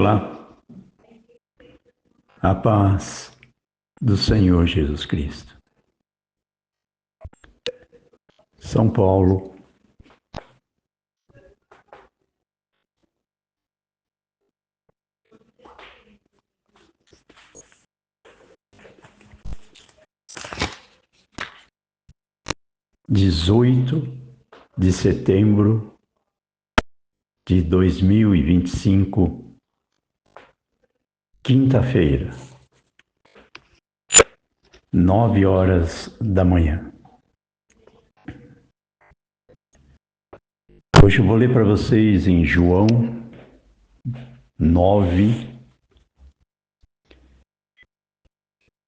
Olá, a paz do Senhor Jesus Cristo. São Paulo, (18 de setembro de 2025), quinta-feira, 9 horas da manhã. Hoje eu vou ler para vocês em João 9,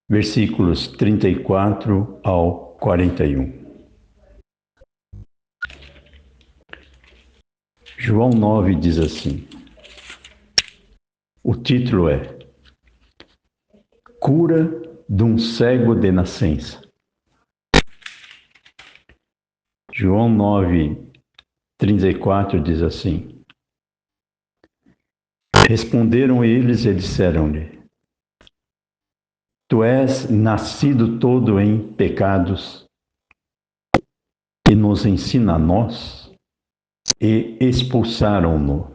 versículos 34 ao 41. João 9 diz assim, o título é Cura de um cego de nascença. João 9, 34 diz assim, responderam eles e disseram-lhe, tu és nascido todo em pecados e nos ensina a nós? E expulsaram-no.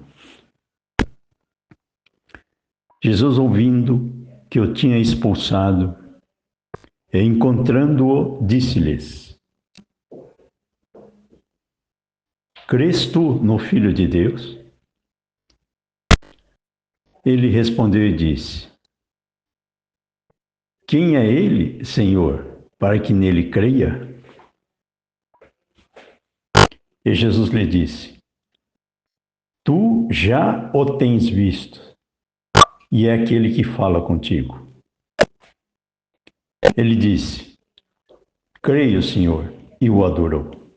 Jesus, ouvindo que o tinha expulsado, e encontrando-o, disse-lhes, crês tu no Filho de Deus? Ele respondeu e disse, quem é ele, Senhor, para que nele creia? E Jesus lhe disse, tu já o tens visto, e é aquele que fala contigo. Ele disse, creio, Senhor, e o adorou.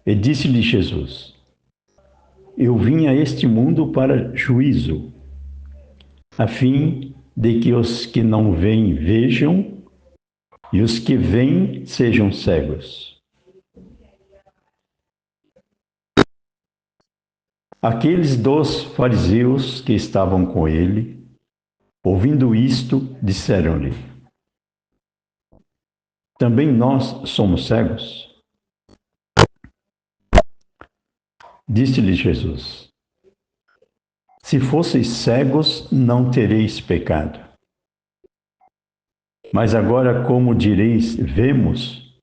E disse-lhe Jesus, eu vim a este mundo para juízo, a fim de que os que não veem vejam, e os que veem sejam cegos. Aqueles dos fariseus que estavam com ele, ouvindo isto, disseram-lhe, também nós somos cegos? Disse-lhe Jesus, se fosseis cegos, não tereis pecado. Mas agora, como direis, vemos,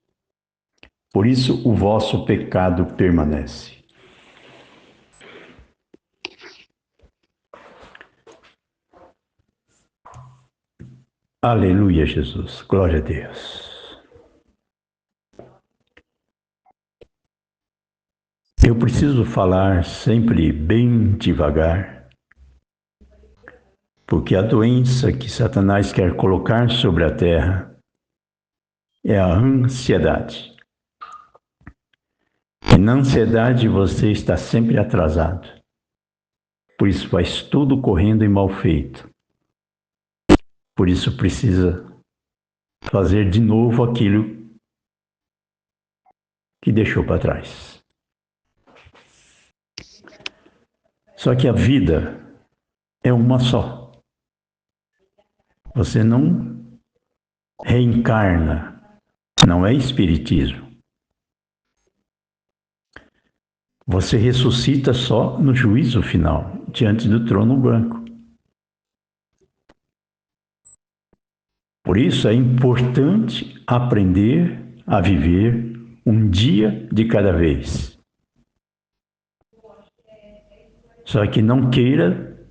por isso o vosso pecado permanece. Aleluia, Jesus. Glória a Deus. Eu preciso falar sempre bem devagar, porque a doença que Satanás quer colocar sobre a terra é a ansiedade. E na ansiedade você está sempre atrasado. Por isso faz tudo correndo e mal feito. Por isso precisa fazer de novo aquilo que deixou para trás. Só que a vida é uma só. Você não reencarna, não é espiritismo. Você ressuscita só no juízo final, diante do trono branco. Por isso é importante aprender a viver um dia de cada vez. Só que não queira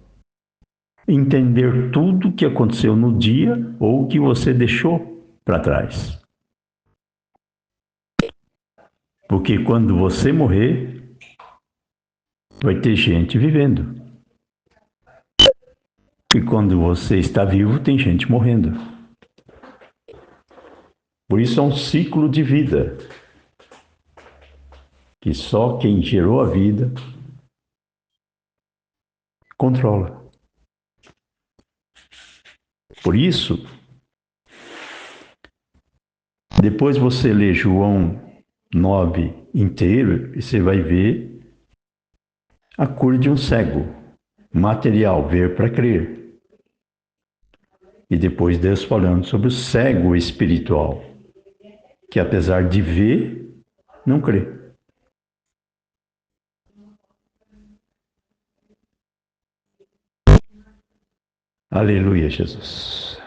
entender tudo o que aconteceu no dia ou o que você deixou para trás. Porque quando você morrer, vai ter gente vivendo. E quando você está vivo, tem gente morrendo. Por isso é um ciclo de vida, que só quem gerou a vida controla. Por isso, depois você lê João 9 inteiro e você vai ver a cura de um cego. material, ver para crer. E depois Deus falando sobre o cego espiritual, que apesar de ver, não crê. Aleluia, Jesus.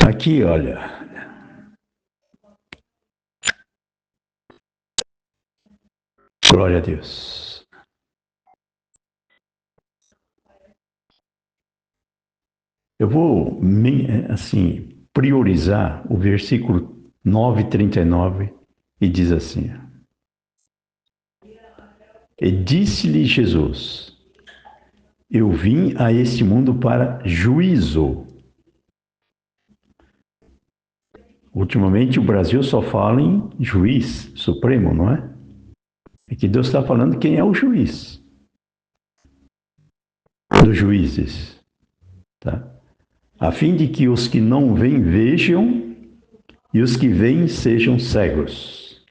Aqui, olha. Glória a Deus. Eu vou, assim, priorizar o versículo 9:39 e diz assim: E disse-lhe Jesus: Eu vim a este mundo para juízo. Ultimamente o Brasil só fala em juiz supremo, não é? Aqui Deus está falando quem é o juiz dos juízes, tá? A fim de que os que não veem vejam e os que veem sejam cegos.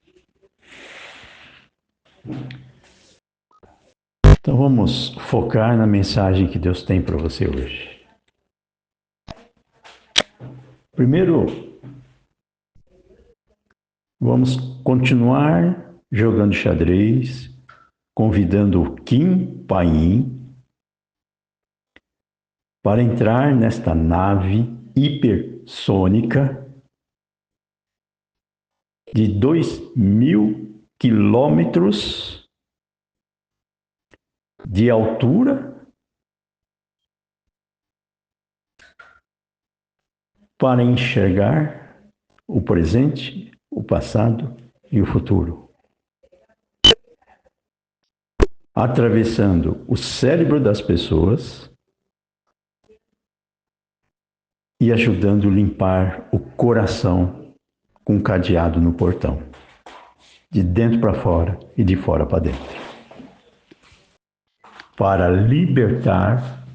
Então vamos focar na mensagem que Deus tem para você hoje. Primeiro, vamos continuar jogando xadrez, convidando o Kim Paim para entrar nesta nave hipersônica de 2.000 quilômetros de altura para enxergar o presente, o passado e o futuro, atravessando o cérebro das pessoas e ajudando a limpar o coração com um cadeado no portão, de dentro para fora e de fora para dentro, para libertar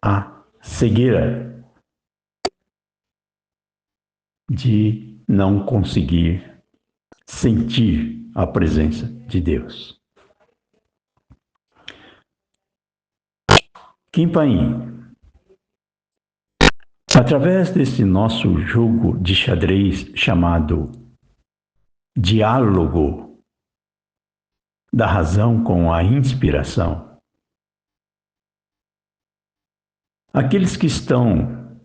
a cegueira de não conseguir sentir a presença de Deus. Kim Paim, através desse nosso jogo de xadrez chamado diálogo da razão com a inspiração, aqueles que estão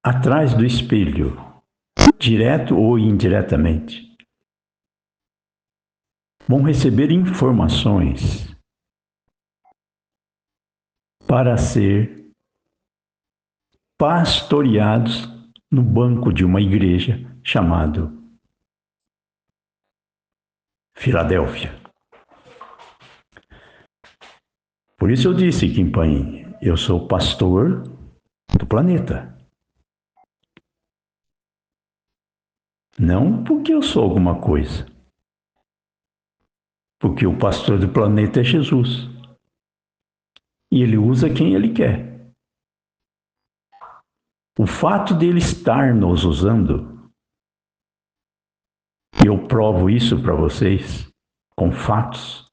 atrás do espelho, direto ou indiretamente, vão receber informações para ser pastoreados no banco de uma igreja chamado Filadélfia. Por isso eu disse, Kim Paim, eu sou pastor do planeta. Não porque eu sou alguma coisa. Porque o pastor do planeta é Jesus. E ele usa quem ele quer. O fato dele estar nos usando, e eu provo isso para vocês com fatos,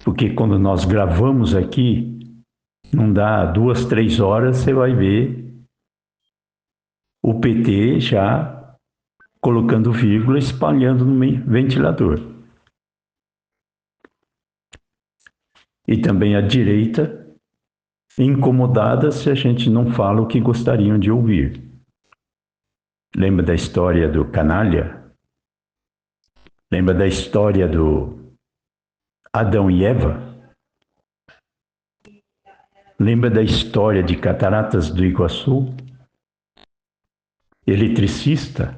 porque quando nós gravamos aqui, não dá 2, 3 horas, você vai ver o PT já colocando vírgula, espalhando no ventilador. E também a direita incomodada se a gente não fala o que gostariam de ouvir. Lembra da história do canalha? Lembra da história do Adão e Eva? Lembra da história de Cataratas do Iguaçu? Eletricista?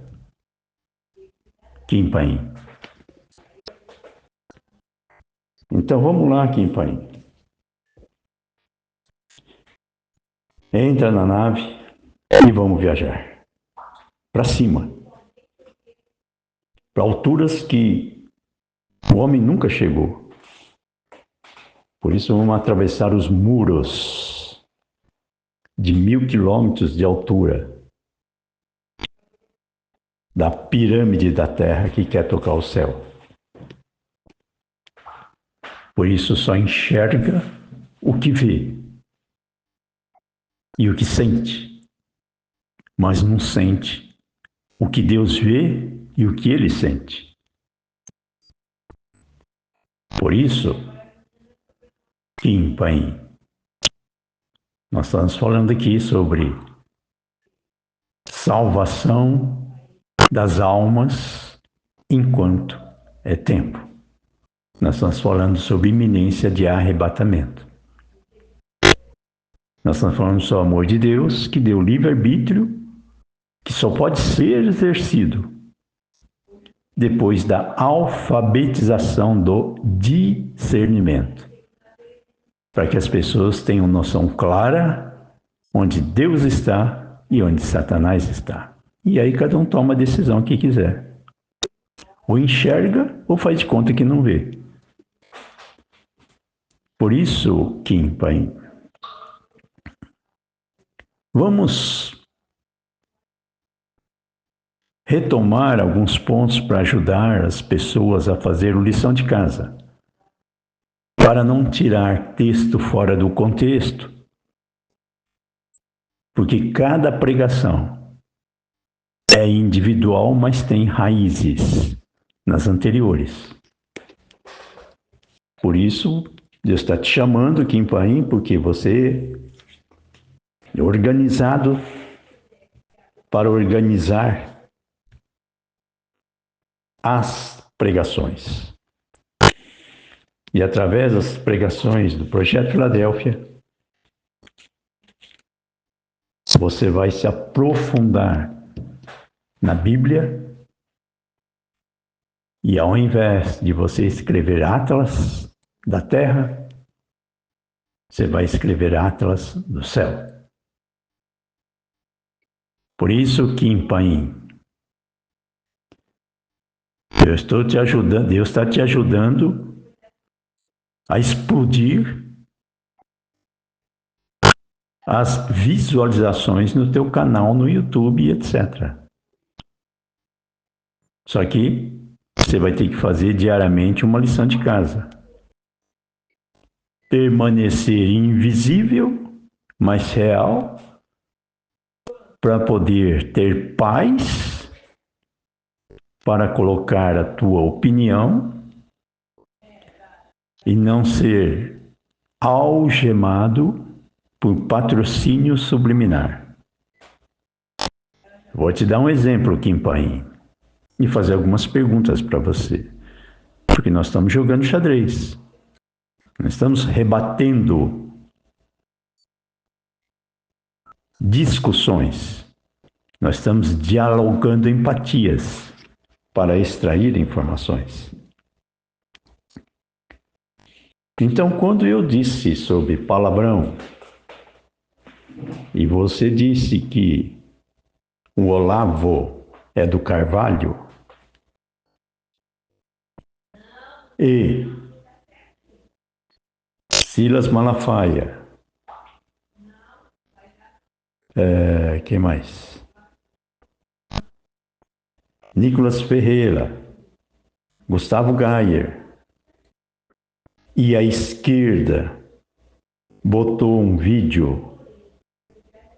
Kim Paim. Então vamos lá, Kim Paim. Entra na nave e vamos viajar para cima, para alturas que o homem nunca chegou. Por isso vamos atravessar os muros de 1.000 quilômetros de altura da pirâmide da terra que quer tocar o céu. Por isso só enxerga o que vê e o que sente, mas não sente o que Deus vê e o que ele sente. Por isso, Kim Paim, nós estamos falando aqui sobre salvação das almas enquanto é tempo. Nós estamos falando sobre iminência de arrebatamento. Nós estamos falando sobre o amor de Deus, que deu livre-arbítrio, que só pode ser exercido depois da alfabetização do discernimento, para que as pessoas tenham noção clara onde Deus está e onde Satanás está. E aí cada um toma a decisão que quiser. Ou enxerga ou faz de conta que não vê. Por isso, Kim Paim, vamos retomar alguns pontos para ajudar as pessoas a fazer lição de casa, para não tirar texto fora do contexto, porque cada pregação é individual, mas tem raízes nas anteriores. Por isso, Deus está te chamando, Kim Paim, porque você é organizado para organizar as pregações. E através das pregações do Projeto Filadélfia, você vai se aprofundar na Bíblia e ao invés de você escrever Atlas da Terra, você vai escrever Atlas do céu. Por isso, Kim Paim, eu estou te ajudando, Deus está te ajudando a explodir as visualizações no teu canal no YouTube, etc. Só que você vai ter que fazer diariamente uma lição de casa. Permanecer invisível, mas real, para poder ter paz, para colocar a tua opinião e não ser algemado por patrocínio subliminar. Vou te dar um exemplo, Kim Paim, e fazer algumas perguntas para você, porque nós estamos jogando xadrez. Nós estamos rebatendo discussões. Nós estamos dialogando empatias para extrair informações. Então, quando eu disse sobre palavrão, e você disse que o Olavo é do Carvalho, e Silas Malafaia, quem mais? Nicolas Ferreira, Gustavo Gayer, e a esquerda botou um vídeo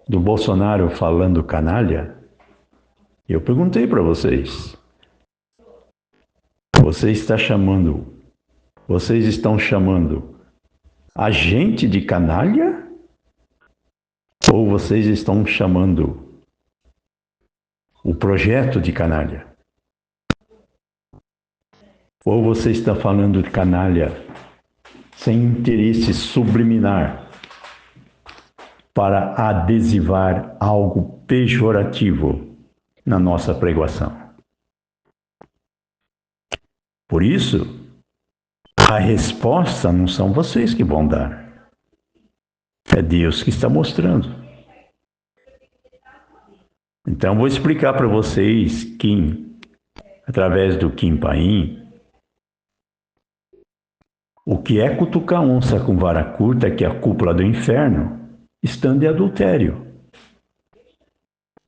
do Bolsonaro falando canalha, eu perguntei para vocês, vocês estão chamando a gente de canalha? Ou vocês estão chamando o projeto de canalha? Ou você está falando de canalha sem interesse subliminar para adesivar algo pejorativo na nossa pregação? Por isso, a resposta não são vocês que vão dar. É Deus que está mostrando. Então, vou explicar para vocês, através do Kim Paim, o que é cutucar onça com vara curta, que é a cúpula do inferno, estando em adultério.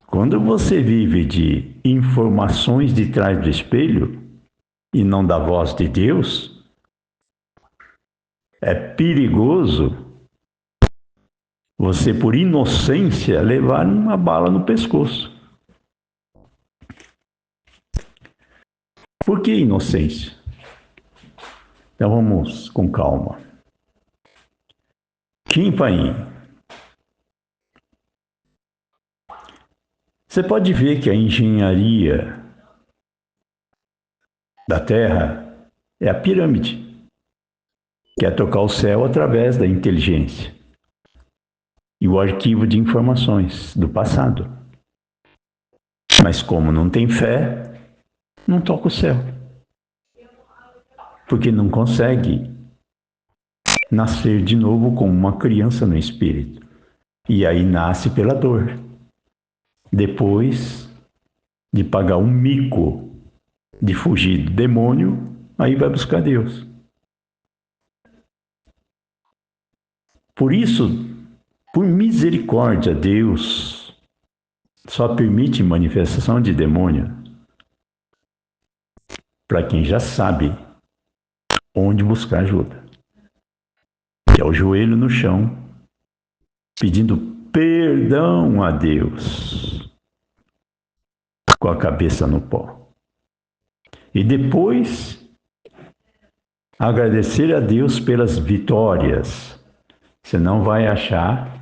Quando você vive de informações de trás do espelho e não da voz de Deus, é perigoso você, por inocência, levar uma bala no pescoço. Por que inocência? Então vamos com calma. Kim Paim. Você pode ver que a engenharia da Terra é a pirâmide, que é tocar o céu através da inteligência e o arquivo de informações do passado. Mas como não tem fé, não toca o céu, porque não consegue nascer de novo como uma criança no espírito. E aí nasce pela dor. Depois de pagar um mico de fugir do demônio, aí vai buscar Deus. Por isso, por misericórdia, Deus só permite manifestação de demônio para quem já sabe onde buscar ajuda. Que é o joelho no chão, pedindo perdão a Deus, com a cabeça no pó. E depois, agradecer a Deus pelas vitórias. Você não vai achar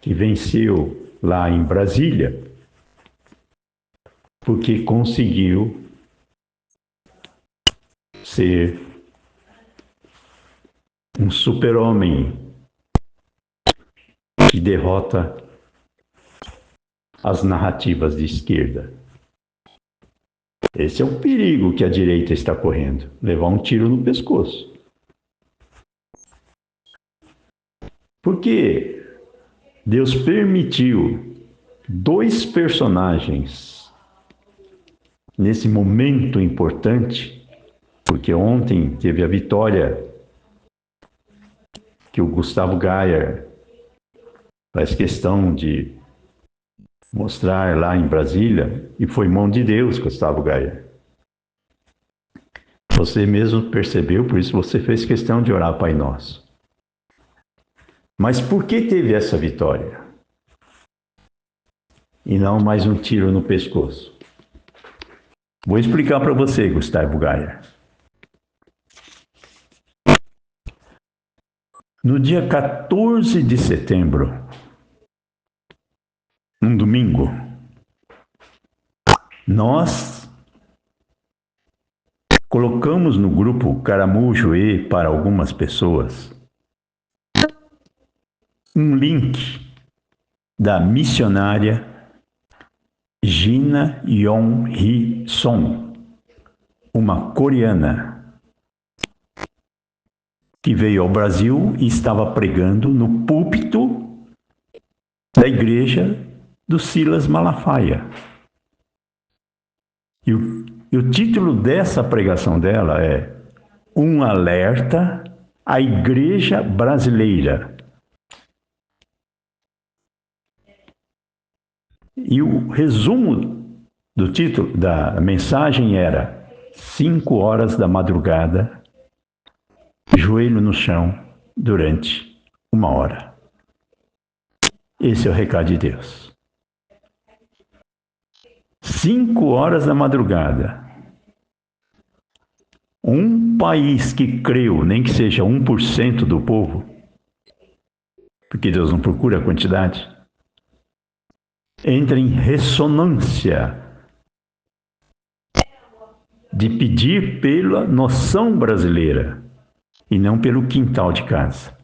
que venceu lá em Brasília, porque conseguiu ser um super-homem que derrota as narrativas de esquerda. Esse é o perigo que a direita está correndo, levar um tiro no pescoço. Porque Deus permitiu dois personagens nesse momento importante, porque ontem teve a vitória que o Gustavo Gayer faz questão de mostrar lá em Brasília, e foi mão de Deus, Gustavo Gayer. Você mesmo percebeu, por isso você fez questão de orar Pai Nosso. Mas por que teve essa vitória? E não mais um tiro no pescoço. Vou explicar para você, Gustavo Gayer. No dia 14 de setembro, um domingo, nós colocamos no grupo Caramujo E para algumas pessoas um link da missionária Gina Yong-hee Son, uma coreana que veio ao Brasil e estava pregando no púlpito da igreja do Silas Malafaia. E o título dessa pregação dela é Um Alerta à Igreja Brasileira. E o resumo do título da mensagem era 5 horas da madrugada, joelho no chão durante 1 hora. Esse é o recado de Deus. 5 horas da madrugada. Um país que creu, nem que seja 1% do povo, porque Deus não procura a quantidade, entra em ressonância de pedir pela noção brasileira e não pelo quintal de casa.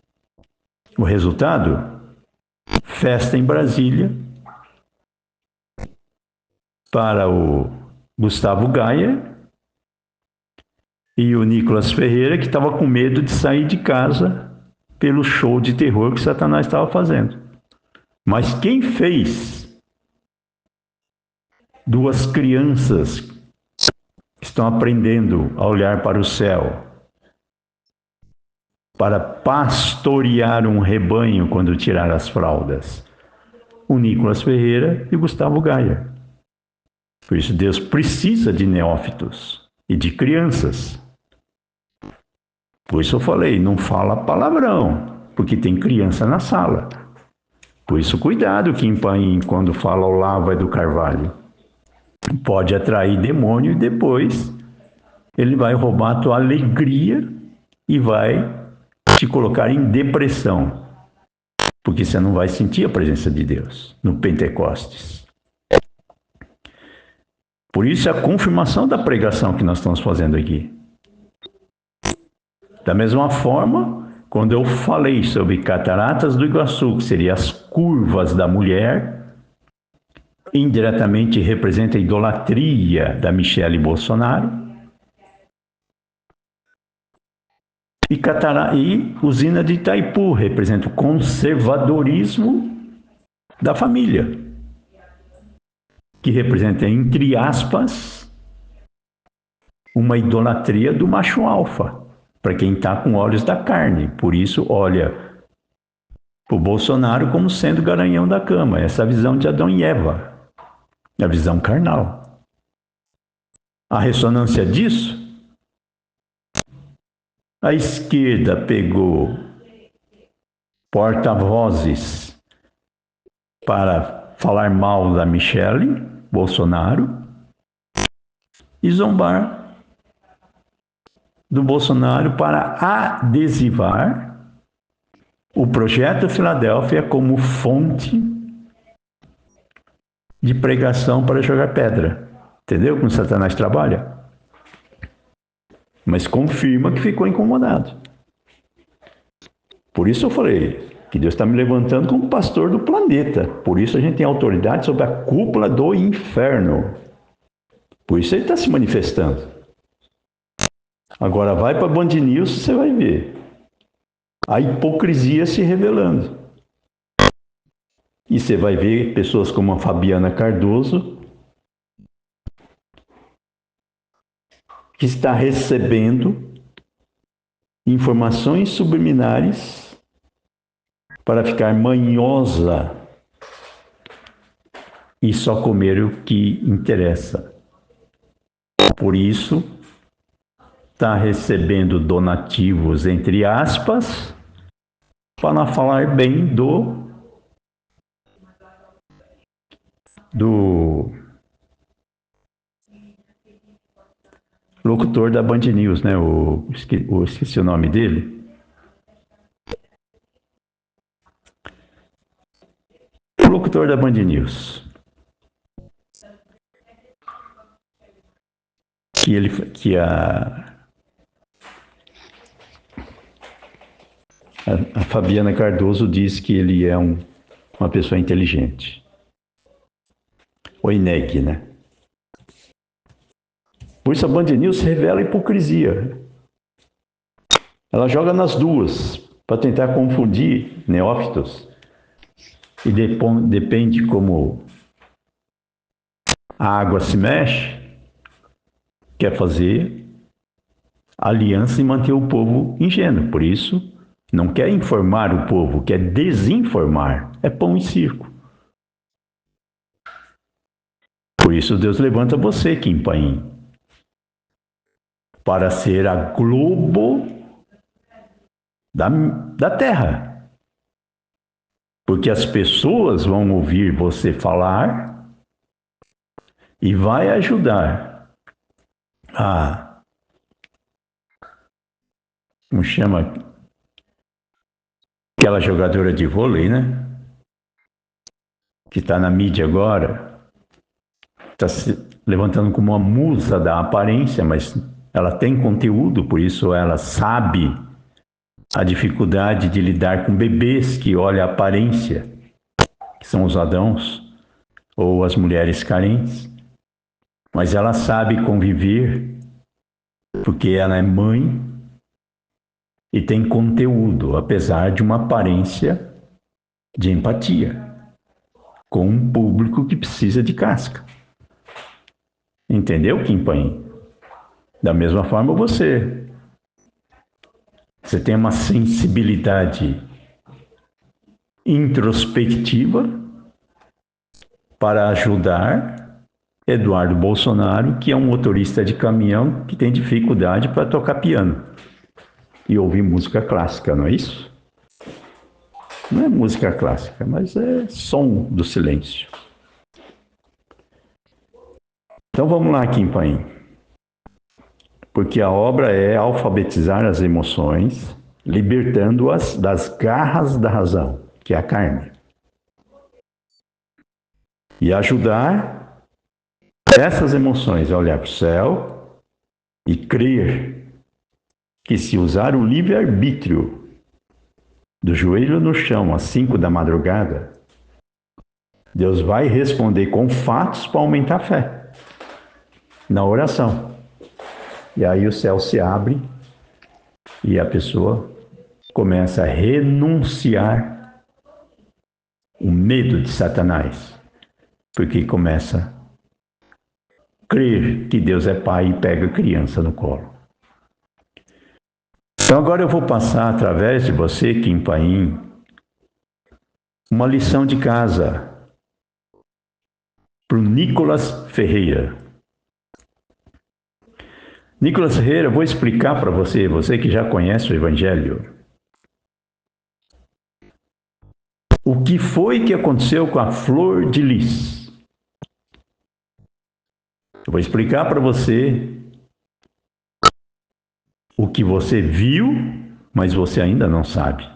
O resultado? Festa em Brasília para o Gustavo Gayer e o Nicolas Ferreira, que estava com medo de sair de casa pelo show de terror que Satanás estava fazendo. Mas quem fez duas crianças que estão aprendendo a olhar para o céu, para pastorear um rebanho quando tirar as fraldas, o Nicolas Ferreira e o Gustavo Gaia. Por isso Deus precisa de neófitos e de crianças. Por isso eu falei, não fala palavrão, porque tem criança na sala. Por isso cuidado, Kim Paim, quando fala Olavo do Carvalho. Pode atrair demônio e depois ele vai roubar a tua alegria e vai te colocar em depressão. Porque você não vai sentir a presença de Deus no Pentecostes. Por isso é a confirmação da pregação que nós estamos fazendo aqui. Da mesma forma, quando eu falei sobre Cataratas do Iguaçu, que seriam as curvas da mulher, indiretamente representa a idolatria da Michele Bolsonaro, e usina de Itaipu representa o conservadorismo da família, que representa, entre aspas, uma idolatria do macho alfa, para quem está com olhos da carne. Por isso, olha para o Bolsonaro como sendo o garanhão da cama. Essa visão de Adão e Eva, a visão carnal. A ressonância disso, a esquerda pegou porta-vozes para falar mal da Michele Bolsonaro e zombar do Bolsonaro para adesivar o Projeto Filadélfia como fonte de pregação para jogar pedra. Entendeu como Satanás trabalha? Mas confirma que ficou incomodado. Por isso eu falei que Deus está me levantando como pastor do planeta. Por isso a gente tem autoridade sobre a cúpula do inferno. Por isso ele está se manifestando. Agora vai para Band News e você vai ver a hipocrisia se revelando. E você vai ver pessoas como a Fabiana Cardoso, que está recebendo informações subliminares para ficar manhosa e só comer o que interessa. Por isso, está recebendo donativos, entre aspas, para falar bem do locutor da Band News, né? Esqueci o nome dele. O locutor da Band News. Que a Fabiana Cardoso diz que ele é uma pessoa inteligente. O INEG, né? Por isso a Band News revela a hipocrisia. Ela joga nas duas para tentar confundir neófitos. E depende como a água se mexe, quer fazer aliança e manter o povo ingênuo. Por isso, não quer informar o povo, quer desinformar. É pão e circo. Por isso Deus levanta você, Kim Paim, para ser a Globo da Terra. Porque as pessoas vão ouvir você falar e vai ajudar a... Como chama? Aquela jogadora de vôlei, né? Que está na mídia agora. Está se levantando como uma musa da aparência, mas ela tem conteúdo, por isso ela sabe a dificuldade de lidar com bebês que olham a aparência, que são os Adãos, ou as mulheres carentes. Mas ela sabe conviver, porque ela é mãe e tem conteúdo, apesar de uma aparência de empatia, com um público que precisa de casca. Entendeu, Kim Paim? Da mesma forma você tem uma sensibilidade introspectiva para ajudar Eduardo Bolsonaro, que é um motorista de caminhão que tem dificuldade para tocar piano e ouvir música clássica, não é isso? Não é música clássica, mas é som do silêncio. Então vamos lá, Kim Paim. Porque a obra é alfabetizar as emoções, libertando-as das garras da razão, que é a carne. E ajudar essas emoções a olhar para o céu e crer que se usar o livre-arbítrio do joelho no chão às 5 da madrugada, Deus vai responder com fatos para aumentar a fé na oração. E aí o céu se abre e a pessoa começa a renunciar o medo de Satanás, porque começa a crer que Deus é pai e pega a criança no colo. Então agora eu vou passar através de você, Kim Paim, uma lição de casa para o Nicolas Ferreira. Nicolas Ferreira, eu vou explicar para você, você que já conhece o Evangelho, o que foi que aconteceu com a flor de lis. Eu vou explicar para você o que você viu, mas você ainda não sabe.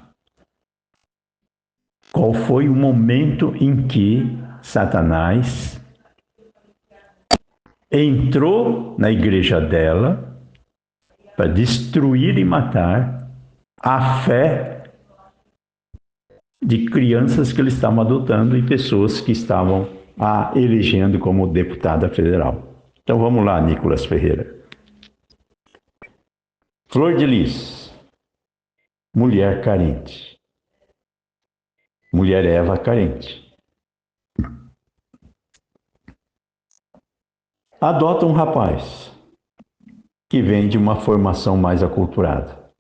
Qual foi o momento em que Satanás entrou na igreja dela para destruir e matar a fé de crianças que ele estava adotando e pessoas que estavam a elegendo como deputada federal. Então vamos lá, Nicolas Ferreira. Flor de lis, mulher carente. Mulher Eva carente. Adota um rapaz que vem de uma formação mais aculturada.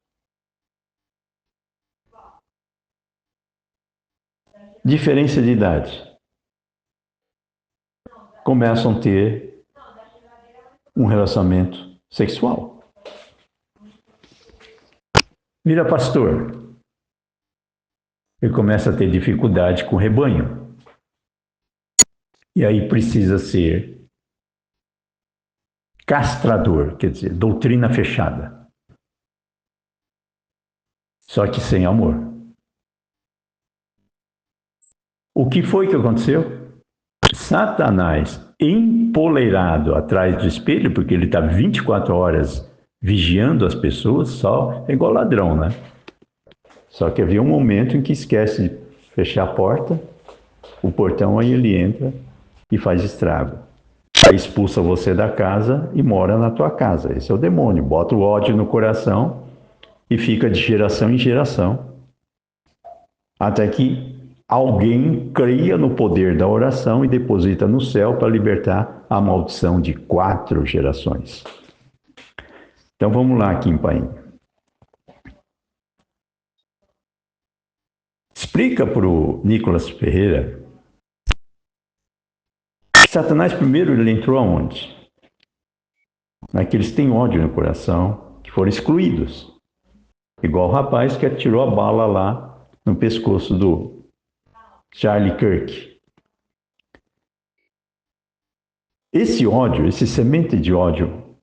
Diferença de idade. Começam a ter um relacionamento sexual. Vira pastor. Ele começa a ter dificuldade com o rebanho. E aí precisa ser castrador, quer dizer, doutrina fechada. Só que sem amor. O que foi que aconteceu? Satanás, empoleirado atrás do espelho, porque ele está 24 horas vigiando as pessoas, só é igual ladrão, né? Só que havia um momento em que esquece de fechar a porta, o portão, aí ele entra e faz estrago. Aí expulsa você da casa e mora na tua casa. Esse é o demônio. Bota o ódio no coração e fica de geração em geração. Até que alguém cria no poder da oração e deposita no céu para libertar a maldição de 4 gerações. Então vamos lá, Kim Paim. Explica para o Nicolas Ferreira que Satanás primeiro ele entrou aonde? Naqueles que têm ódio no coração, que foram excluídos. Igual o rapaz que atirou a bala lá no pescoço do Charlie Kirk. Esse ódio, esse semente de ódio,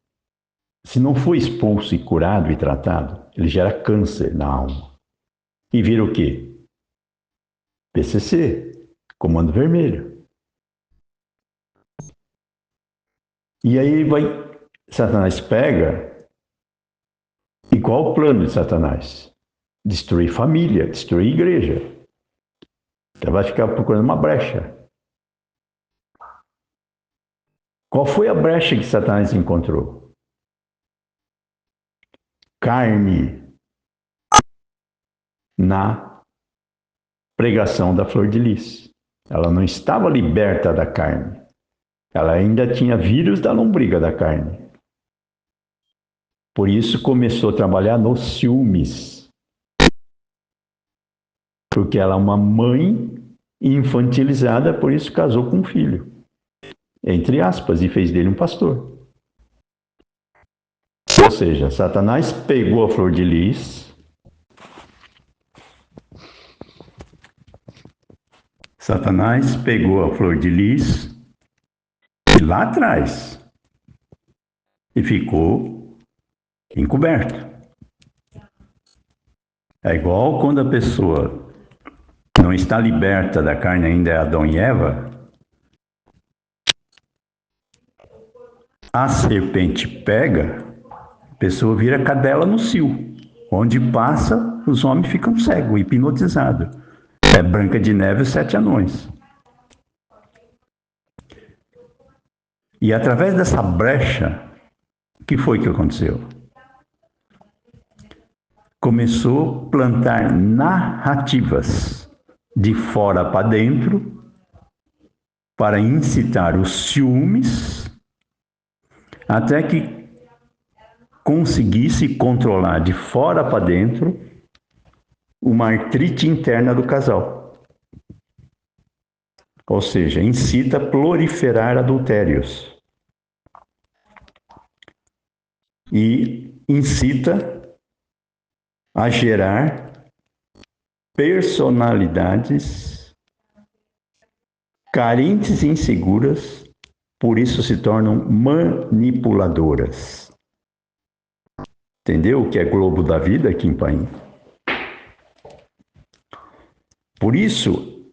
se não for expulso e curado e tratado, ele gera câncer na alma. E vira o quê? PCC, Comando Vermelho. E aí Satanás pega. E qual o plano de Satanás? Destruir família, destruir igreja. Então vai ficar procurando uma brecha. Qual foi a brecha que Satanás encontrou? Carne na pregação da flor de lis. Ela não estava liberta da carne. Ela ainda tinha vírus da lombriga da carne. Por isso começou a trabalhar nos ciúmes. Porque ela é uma mãe infantilizada, por isso casou com um filho, entre aspas, e fez dele um pastor. Ou seja, Satanás pegou a flor de lis, lá atrás e ficou encoberto. É igual quando a pessoa não está liberta da carne, ainda é Adão e Eva, a serpente pega, a pessoa vira cadela no cio. Onde passa, os homens ficam cegos, hipnotizados. É Branca de Neve e os Sete Anões. E através dessa brecha, o que foi que aconteceu? Começou a plantar narrativas de fora para dentro para incitar os ciúmes, até que conseguisse controlar de fora para dentro uma artrite interna do casal. Ou seja, incita a proliferar adultérios. E incita a gerar personalidades carentes e inseguras, por isso se tornam manipuladoras. Entendeu o que é globo da vida, Kim Paim? Por isso,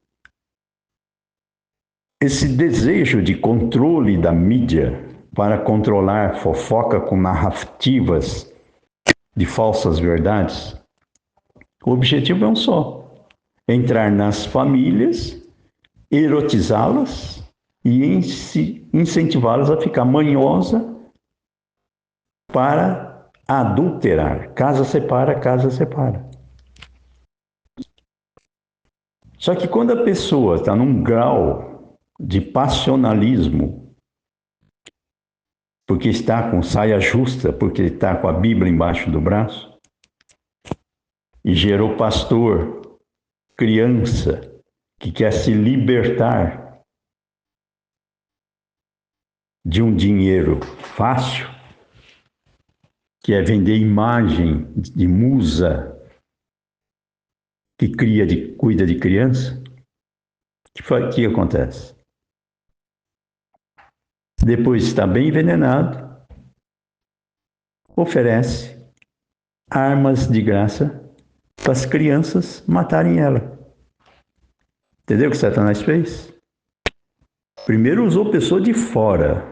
esse desejo de controle da mídia para controlar fofoca com narrativas de falsas verdades, o objetivo é um só: entrar nas famílias, erotizá-las e incentivá-las a ficar manhosa para adulterar. Casa separa, casa separa. Só que quando a pessoa está num grau de passionalismo, porque está com saia justa, porque está com a Bíblia embaixo do braço, e gerou pastor, criança, que quer se libertar de um dinheiro fácil, que é vender imagem de musa que cuida de criança, o que acontece? Depois está bem envenenado, oferece armas de graça para as crianças matarem ela. Entendeu o que Satanás fez? Primeiro usou pessoa de fora.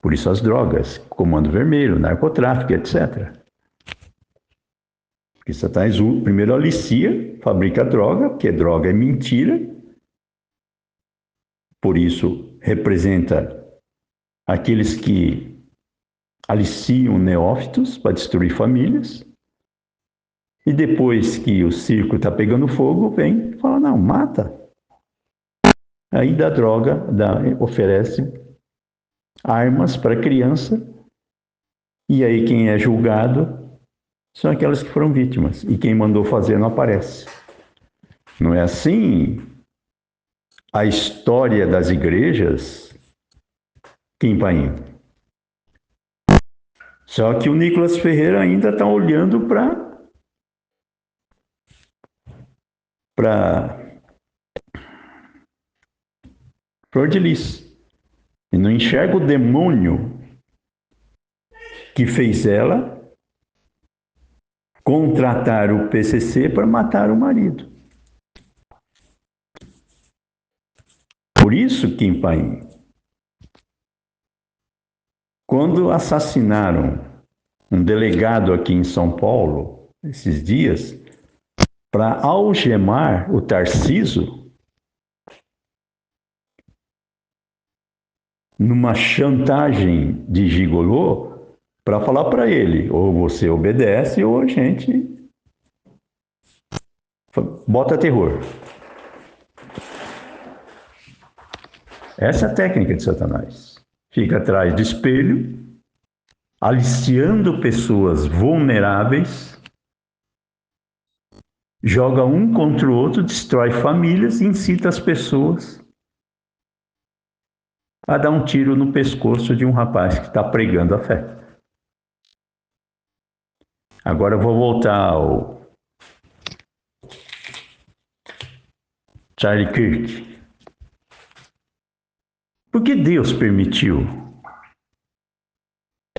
Por isso as drogas, Comando Vermelho, narcotráfico, etc. Porque Satanás primeiro alicia, fabrica droga, porque droga é mentira. Por isso representa aqueles que aliciam neófitos para destruir famílias. E depois que o circo está pegando fogo, vem e fala, não, mata. Aí dá droga, oferece armas para a criança, e aí quem é julgado são aquelas que foram vítimas, e quem mandou fazer não aparece. Não é assim a história das igrejas, Kim Paim? Só que o Nicolas Ferreira ainda está olhando para flor de lis. E não enxerga o demônio que fez ela contratar o PCC para matar o marido. Por isso, Kim Paim, quando assassinaram um delegado aqui em São Paulo, esses dias, para algemar o Tarciso, numa chantagem de gigolô, para falar para ele, ou você obedece, ou a gente bota terror. Essa é a técnica de Satanás. Fica atrás do espelho, aliciando pessoas vulneráveis joga um contra o outro, destrói famílias e incita as pessoas a dar um tiro no pescoço de um rapaz que está pregando a fé. Agora eu vou voltar ao Charlie Kirk. Por que Deus permitiu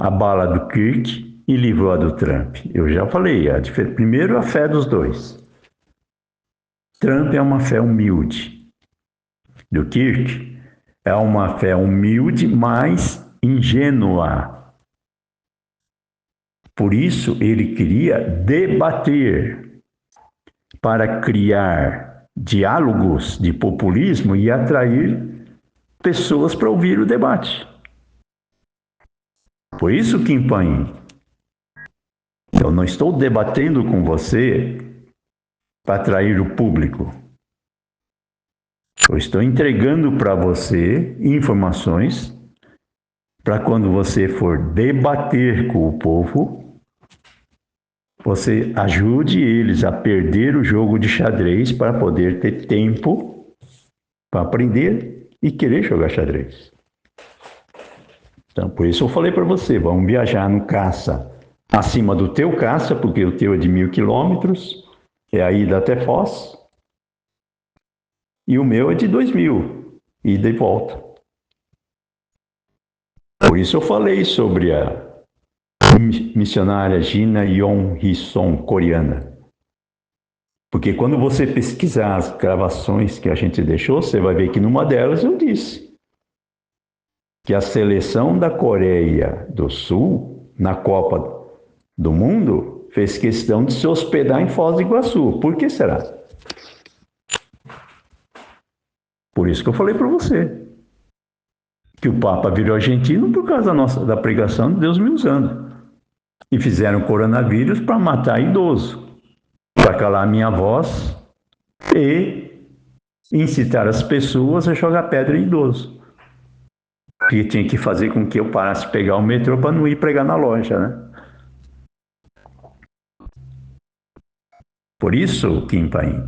a bala do Kirk e livrou a do Trump? Eu já falei, primeiro a fé dos dois. Trump é uma fé humilde. Do Kirk é uma fé humilde, mas ingênua. Por isso ele queria debater para criar diálogos de populismo e atrair pessoas para ouvir o debate. Por isso, Kim Paim, eu não estou debatendo com você para atrair o público. Eu estou entregando para você informações para quando você for debater com o povo, você ajude eles a perder o jogo de xadrez para poder ter tempo para aprender e querer jogar xadrez. Então, por isso eu falei para você, vamos viajar no caça acima do teu caça, porque o teu é de 1.000 quilômetros, é a ida até Foz, e o meu é de 2.000, ida e volta. Por isso eu falei sobre a missionária Jina Yon Hee-song, coreana. Porque quando você pesquisar as gravações que a gente deixou, você vai ver que numa delas eu disse que a seleção da Coreia do Sul, na Copa do Mundo, fez questão de se hospedar em Foz do Iguaçu. Por que será? Por isso que eu falei para você que o Papa virou argentino por causa da pregação de Deus me usando. E fizeram coronavírus para matar idoso, para calar a minha voz e incitar as pessoas a jogar pedra em idoso. Que tinha que fazer com que eu parasse de pegar o metrô para não ir pregar na loja, né? Por isso, Kim Paim,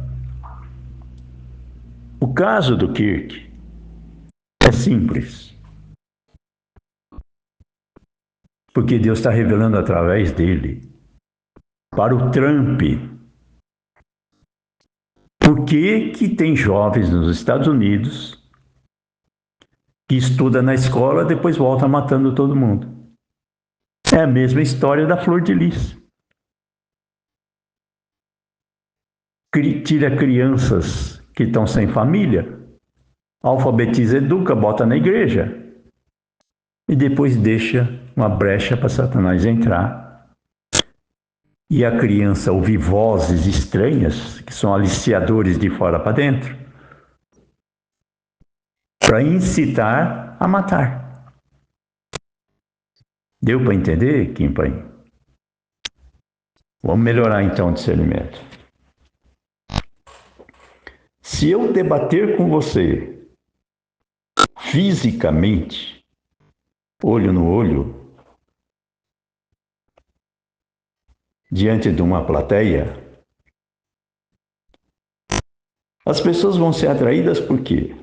o caso do Kirk é simples. Porque Deus está revelando através dele para o Trump. Por que tem jovens nos Estados Unidos que estudam na escola e depois volta matando todo mundo? É a mesma história da Flor de Lis. Tira crianças que estão sem família, alfabetiza, educa, bota na igreja e depois deixa uma brecha para Satanás entrar. E a criança ouvir vozes estranhas, que são aliciadores de fora para dentro, para incitar a matar. Deu para entender, Kim Paim? Vamos melhorar então o discernimento. Se eu debater com você fisicamente, olho no olho, diante de uma plateia, as pessoas vão ser atraídas por quê?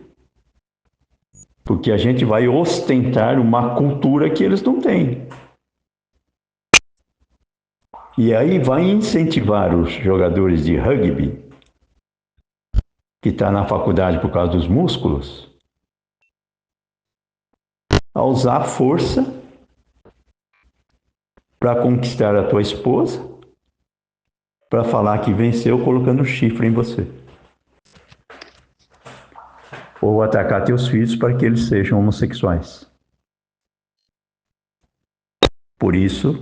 Porque a gente vai ostentar uma cultura que eles não têm. E aí vai incentivar os jogadores de rugby, que está na faculdade por causa dos músculos, a usar a força para conquistar a tua esposa, para falar que venceu colocando chifre em você. Ou atacar teus filhos para que eles sejam homossexuais. Por isso,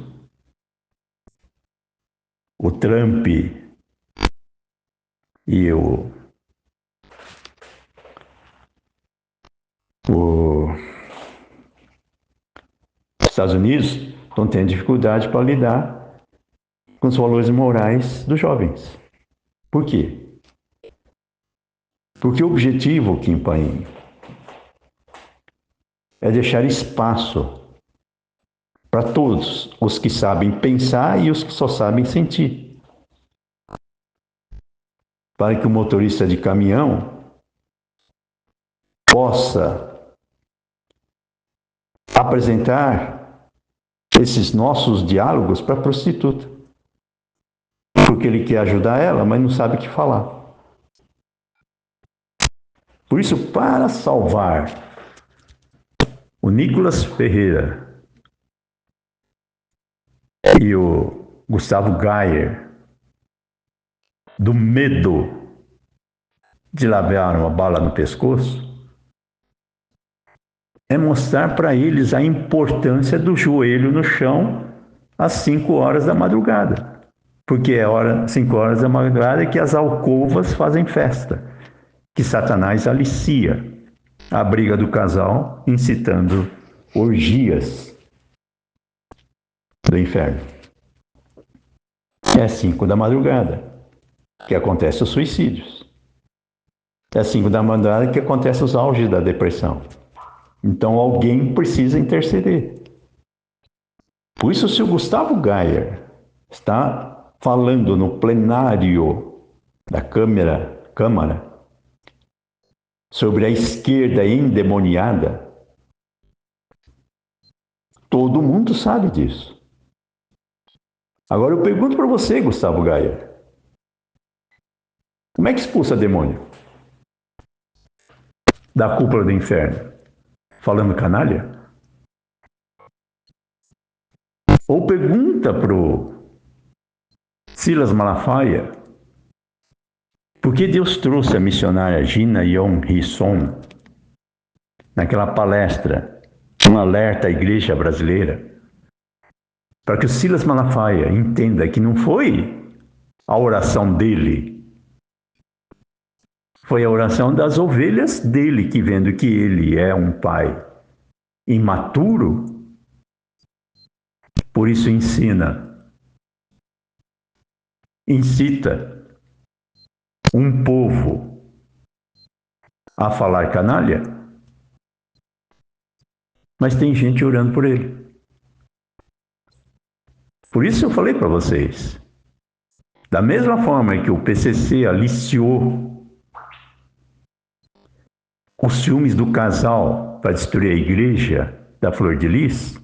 o Trump e os Estados Unidos estão tendo dificuldade para lidar com os valores morais dos jovens. Por quê? Porque o objetivo, Kim Paim, é deixar espaço para todos os que sabem pensar e os que só sabem sentir. para que o motorista de caminhão possa apresentar esses nossos diálogos para a prostituta. Porque ele quer ajudar ela, mas não sabe o que falar. Por isso, para salvar o Nicolas Ferreira e o Gustavo Gayer do medo de levar uma bala no pescoço, é mostrar para eles a importância do joelho no chão às 5 horas da madrugada. Porque é 5 horas da madrugada que as alcovas fazem festa, que Satanás alicia a briga do casal, incitando orgias do inferno. É 5 da madrugada que acontecem os suicídios. É 5 da madrugada que acontecem os auges da depressão. Então alguém precisa interceder. Por isso, se o Gustavo Gayer está falando no plenário da Câmara sobre a esquerda endemoniada, todo mundo sabe disso. Agora eu pergunto para você, Gustavo Gayer, como é que expulsa demônio da cúpula do inferno? Falando canalha? Ou pergunta pro Silas Malafaia por que Deus trouxe a missionária Gina Yon Hisson naquela palestra, um alerta à igreja brasileira, para que o Silas Malafaia entenda que não foi a oração dele, foi a oração das ovelhas dele, que vendo que ele é um pai imaturo, por isso incita um povo a falar canalha, mas tem gente orando por ele. Por isso eu falei para vocês, da mesma forma que o PCC aliciou os ciúmes do casal para destruir a igreja da Flor de Lis,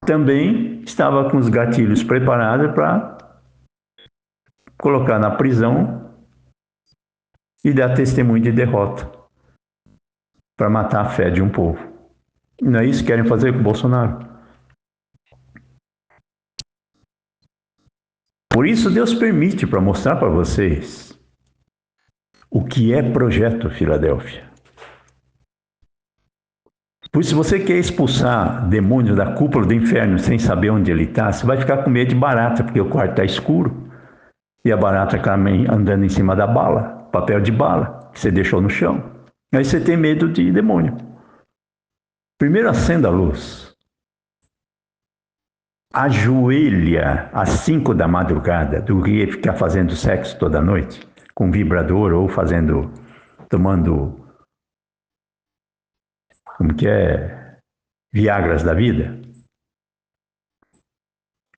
também estava com os gatilhos preparados para colocar na prisão e dar testemunho de derrota para matar a fé de um povo. E não é isso que querem fazer com o Bolsonaro. Por isso Deus permite para mostrar para vocês o que é Projeto Filadélfia. Por isso, se você quer expulsar demônios da cúpula do inferno sem saber onde ele está, você vai ficar com medo de barata, porque o quarto está escuro e a barata está andando em cima da bala, papel de bala, que você deixou no chão. Aí você tem medo de demônio. Primeiro acenda a luz. Ajoelha às 5 da madrugada, do que ficar fazendo sexo toda noite, com vibrador ou tomando, como que é, Viagras da vida.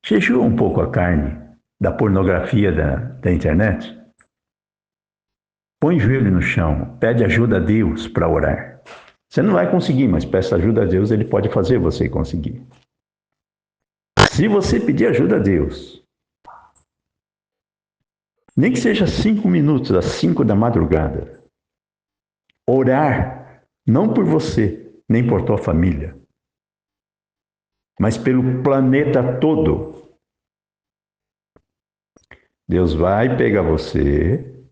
Jejua um pouco a carne da pornografia da internet. Põe o joelho no chão, pede ajuda a Deus para orar. Você não vai conseguir, mas peça ajuda a Deus, Ele pode fazer você conseguir. Se você pedir ajuda a Deus, nem que seja 5 minutos, às 5 da madrugada, orar, não por você, nem por tua família, mas pelo planeta todo. Deus vai pegar você,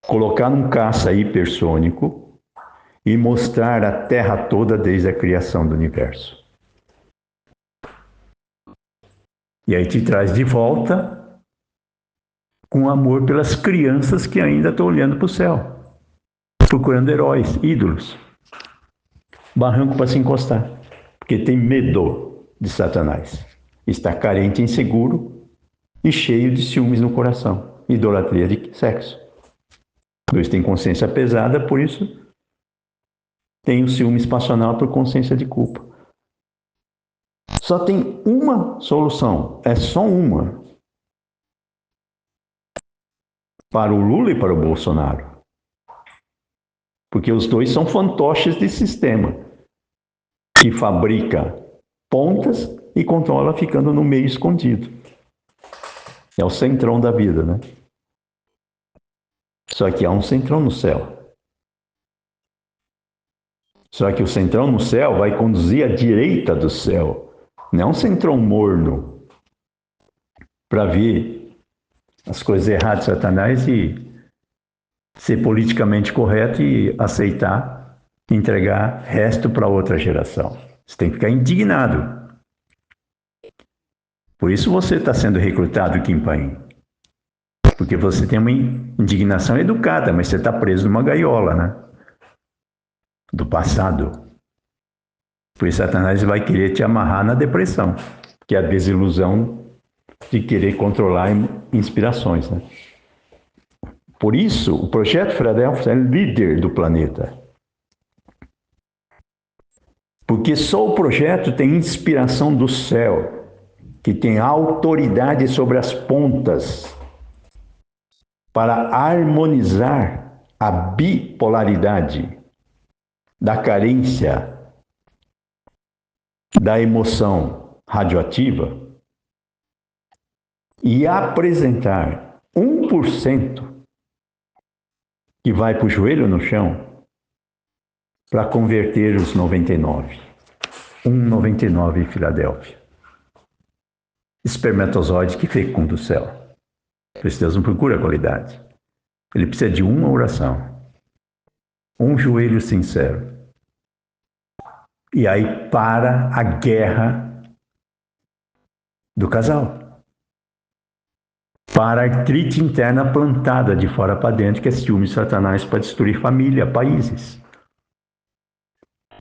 colocar num caça hipersônico e mostrar a Terra toda desde a criação do universo. E aí te traz de volta com amor pelas crianças que ainda estão olhando para o céu, procurando heróis, ídolos, barranco para se encostar, porque tem medo de Satanás, está carente, inseguro e cheio de ciúmes no coração, idolatria de sexo. Dois têm consciência pesada, por isso tem o ciúmes passional por consciência de culpa. Só tem uma solução, é só uma. para o Lula e para o Bolsonaro. Porque os dois são fantoches de sistema, que fabrica pontas e controla ficando no meio escondido. É o centrão da vida, né? Só que há um centrão no céu. Só que o centrão no céu vai conduzir à direita do céu. Não é um centrão morno para ver as coisas erradas de Satanás e ser politicamente correto e aceitar, entregar resto para outra geração. Você tem que ficar indignado. Por isso você está sendo recrutado, Kim Paim. Porque você tem uma indignação educada, mas você está preso numa gaiola, né? Do passado. Por isso Satanás vai querer te amarrar na depressão, que é a desilusão de querer controlar inspirações, né? Por isso, o Projeto Filadélfia é líder do planeta. Porque só o projeto tem inspiração do céu, que tem autoridade sobre as pontas para harmonizar a bipolaridade da carência da emoção radioativa e apresentar 1% que vai para o joelho no chão para converter os 99. 1,99 em Filadélfia. Espermatozoide que fecunda o céu. Por isso Deus não procura qualidade. Ele precisa de uma oração. Um joelho sincero. E aí para a guerra do casal. Para a artrite interna plantada de fora para dentro, que é ciúme de Satanás para destruir família, países.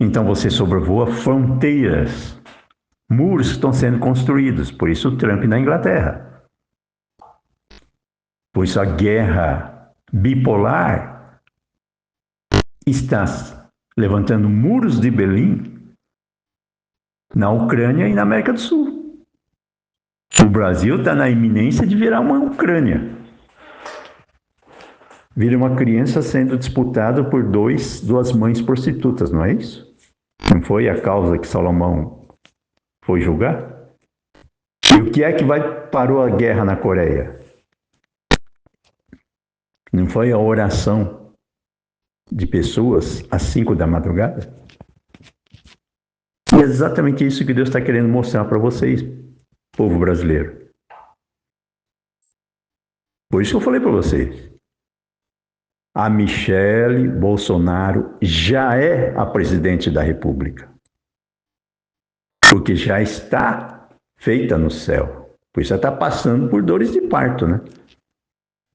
Então você sobrevoa fronteiras, muros estão sendo construídos, por isso o Trump na Inglaterra. Por isso a guerra bipolar está levantando muros de Berlim na Ucrânia e na América do Sul. O Brasil está na iminência de virar uma Ucrânia. Vira uma criança sendo disputada por duas mães prostitutas, não é isso? Não foi a causa que Salomão foi julgar? E o que é que parou a guerra na Coreia? Não foi a oração de pessoas às 5 da madrugada? E é exatamente isso que Deus está querendo mostrar para vocês, povo brasileiro. Por isso que eu falei para vocês. A Michele Bolsonaro já é a presidente da República. Porque já está feita no céu. Por isso ela está passando por dores de parto, né?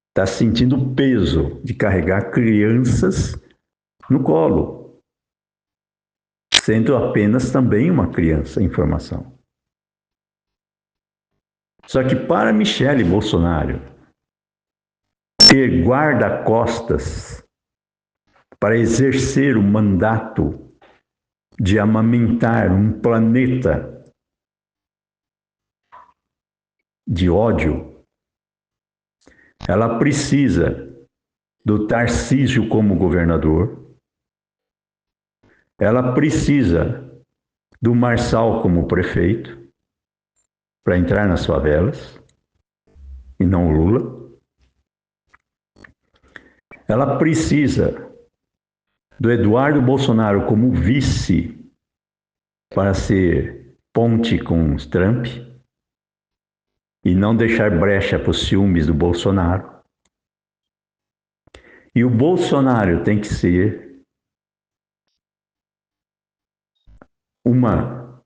Está sentindo o peso de carregar crianças no colo. Sendo apenas também uma criança em formação. Só que para Michele Bolsonaro ter guarda-costas para exercer o mandato de amamentar um planeta de ódio, ela precisa do Tarcísio como governador, ela precisa do Marçal como prefeito para entrar nas favelas, e não o Lula. Ela precisa do Eduardo Bolsonaro como vice para ser ponte com os Trump e não deixar brecha para os ciúmes do Bolsonaro. E o Bolsonaro tem que ser uma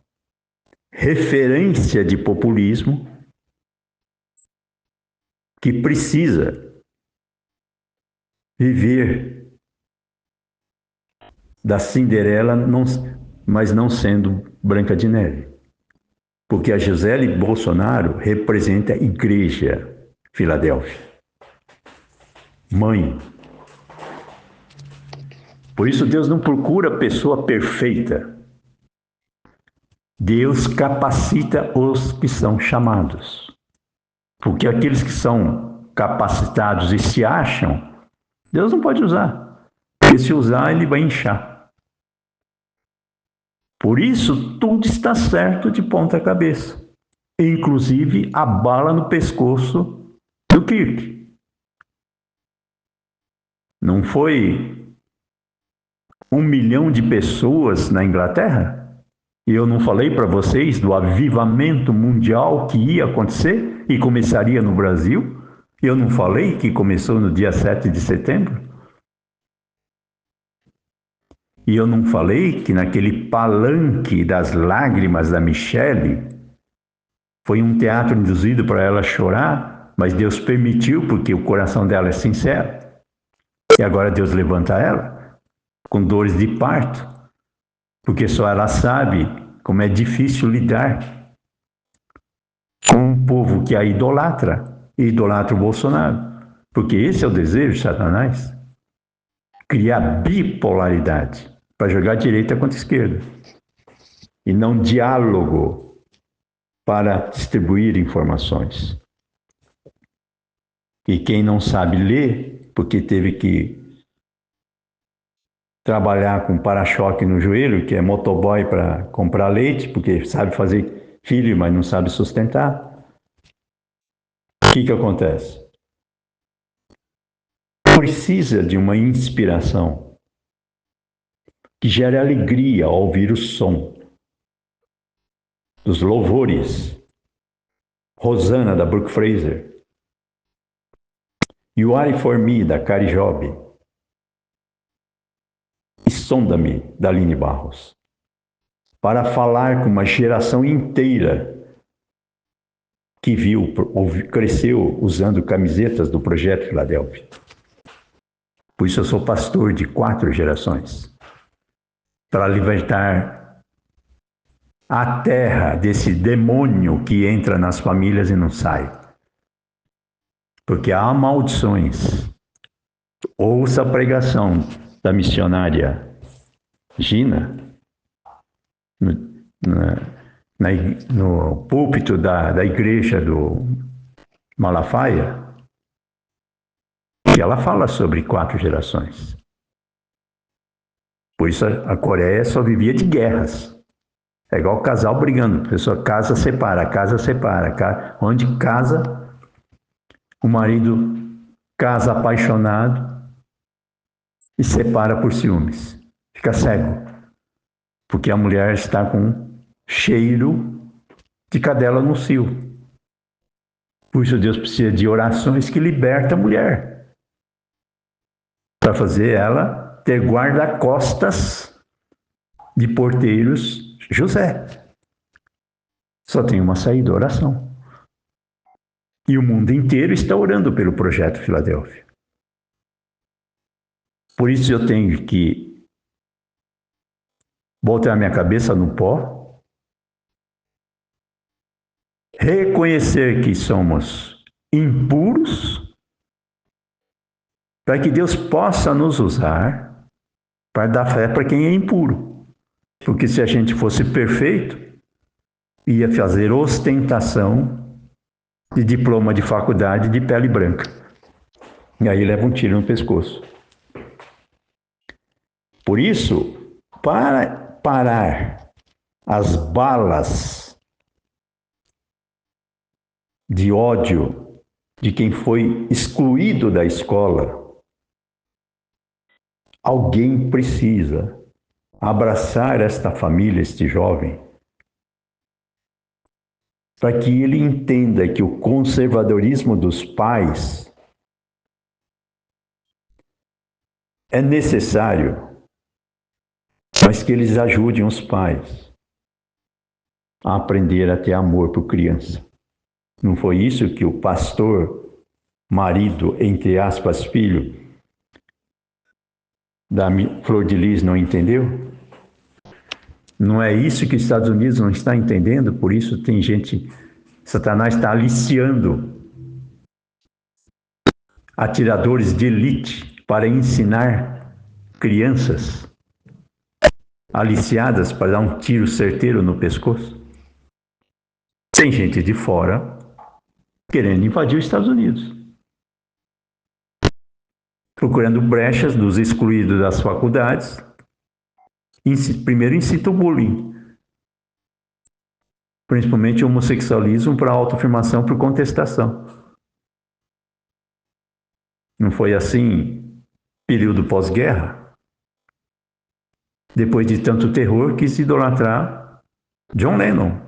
referência de populismo que precisa viver da Cinderela, mas não sendo Branca de Neve. Porque a Gisele Bolsonaro representa a Igreja Filadélfia. Mãe. Por isso Deus não procura pessoa perfeita. Deus capacita os que são chamados. Porque aqueles que são capacitados e se acham, Deus não pode usar. Porque se usar, ele vai inchar. Por isso, tudo está certo de ponta cabeça. Inclusive a bala no pescoço do Kirk. Não foi 1 milhão de pessoas na Inglaterra? E eu não falei para vocês do avivamento mundial que ia acontecer e começaria no Brasil? Eu não falei que começou no dia 7 de setembro? E eu não falei que naquele palanque das lágrimas da Michele foi um teatro induzido para ela chorar, mas Deus permitiu porque o coração dela é sincero. E agora Deus levanta ela com dores de parto, porque só ela sabe como é difícil lidar com um povo que a idolatra, e idolatra o Bolsonaro. Porque esse é o desejo de Satanás, criar bipolaridade, para jogar direita contra esquerda, e não diálogo para distribuir informações. E quem não sabe ler, porque teve que trabalhar com para-choque no joelho, que é motoboy para comprar leite, porque sabe fazer filho, mas não sabe sustentar. O que acontece? Precisa de uma inspiração que gere alegria ao ouvir o som dos louvores. Rosana, da Brooke Fraser. You Are For Me, da Kari Job. E Sonda-me, da Aline Barros. Para falar com uma geração inteira que cresceu usando camisetas do Projeto Filadélfia. Por isso eu sou pastor de 4 gerações. Para libertar a terra desse demônio que entra nas famílias e não sai. Porque há maldições. Ouça a pregação da missionária Gina no púlpito da igreja do Malafaia, que ela fala sobre 4 gerações. Por isso a Coreia só vivia de guerras. É igual casal brigando. A pessoa casa, separa, casa, separa. Onde casa, o marido casa apaixonado e separa por ciúmes. Fica cego. Porque a mulher está com cheiro de cadela no cio. Por isso Deus precisa de orações que libertam a mulher. Para fazer ela ter guarda-costas de porteiros José. Só tem uma saída, oração. E o mundo inteiro está orando pelo Projeto Filadélfia. Por isso eu tenho que botar a minha cabeça no pó, reconhecer que somos impuros, para que Deus possa nos usar para dar fé para quem é impuro. Porque se a gente fosse perfeito, ia fazer ostentação de diploma de faculdade de pele branca. E aí leva um tiro no pescoço. Por isso, para parar as balas de ódio de quem foi excluído da escola, alguém precisa abraçar esta família, este jovem, para que ele entenda que o conservadorismo dos pais é necessário, mas que eles ajudem os pais a aprender a ter amor por criança. Não foi isso que o pastor, marido, entre aspas, filho, da Flor de Lis não entendeu? Não é isso que os Estados Unidos não está entendendo? Por isso tem gente, Satanás está aliciando atiradores de elite para ensinar crianças aliciadas para dar um tiro certeiro no pescoço. Tem gente de fora querendo invadir os Estados Unidos. procurando brechas dos excluídos das faculdades. Primeiro incita o bullying, principalmente o homossexualismo, para autoafirmação, por contestação. Não foi assim período pós-guerra? Depois de tanto terror, quis idolatrar John Lennon.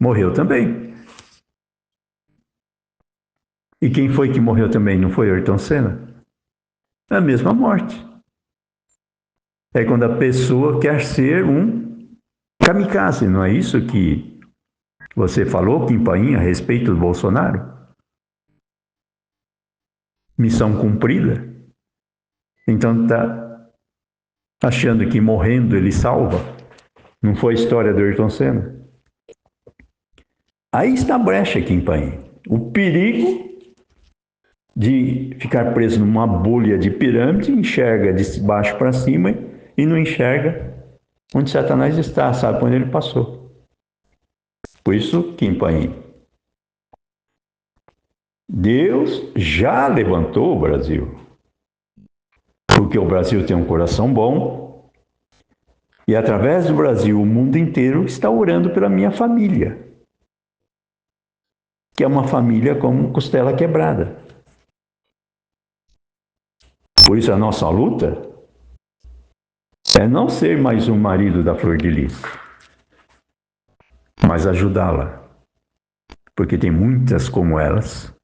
Morreu também. E quem foi que morreu também? Não foi Ayrton Senna? É a mesma morte. É quando a pessoa quer ser um kamikaze, não é isso que você falou, Kim Paim, a respeito do Bolsonaro? Missão cumprida? Então está achando que morrendo ele salva? Não foi a história do Ayrton Senna? Aí está a brecha, Kim Paim. O perigo de ficar preso numa bolha de pirâmide, enxerga de baixo para cima e não enxerga onde Satanás está, sabe por onde ele passou. Por isso, Kim Paim, Deus já levantou o Brasil, porque o Brasil tem um coração bom e através do Brasil o mundo inteiro está orando pela minha família, que é uma família como costela quebrada. Por isso a nossa luta é não ser mais um marido da Flor de Lis, mas ajudá-la, porque tem muitas como elas,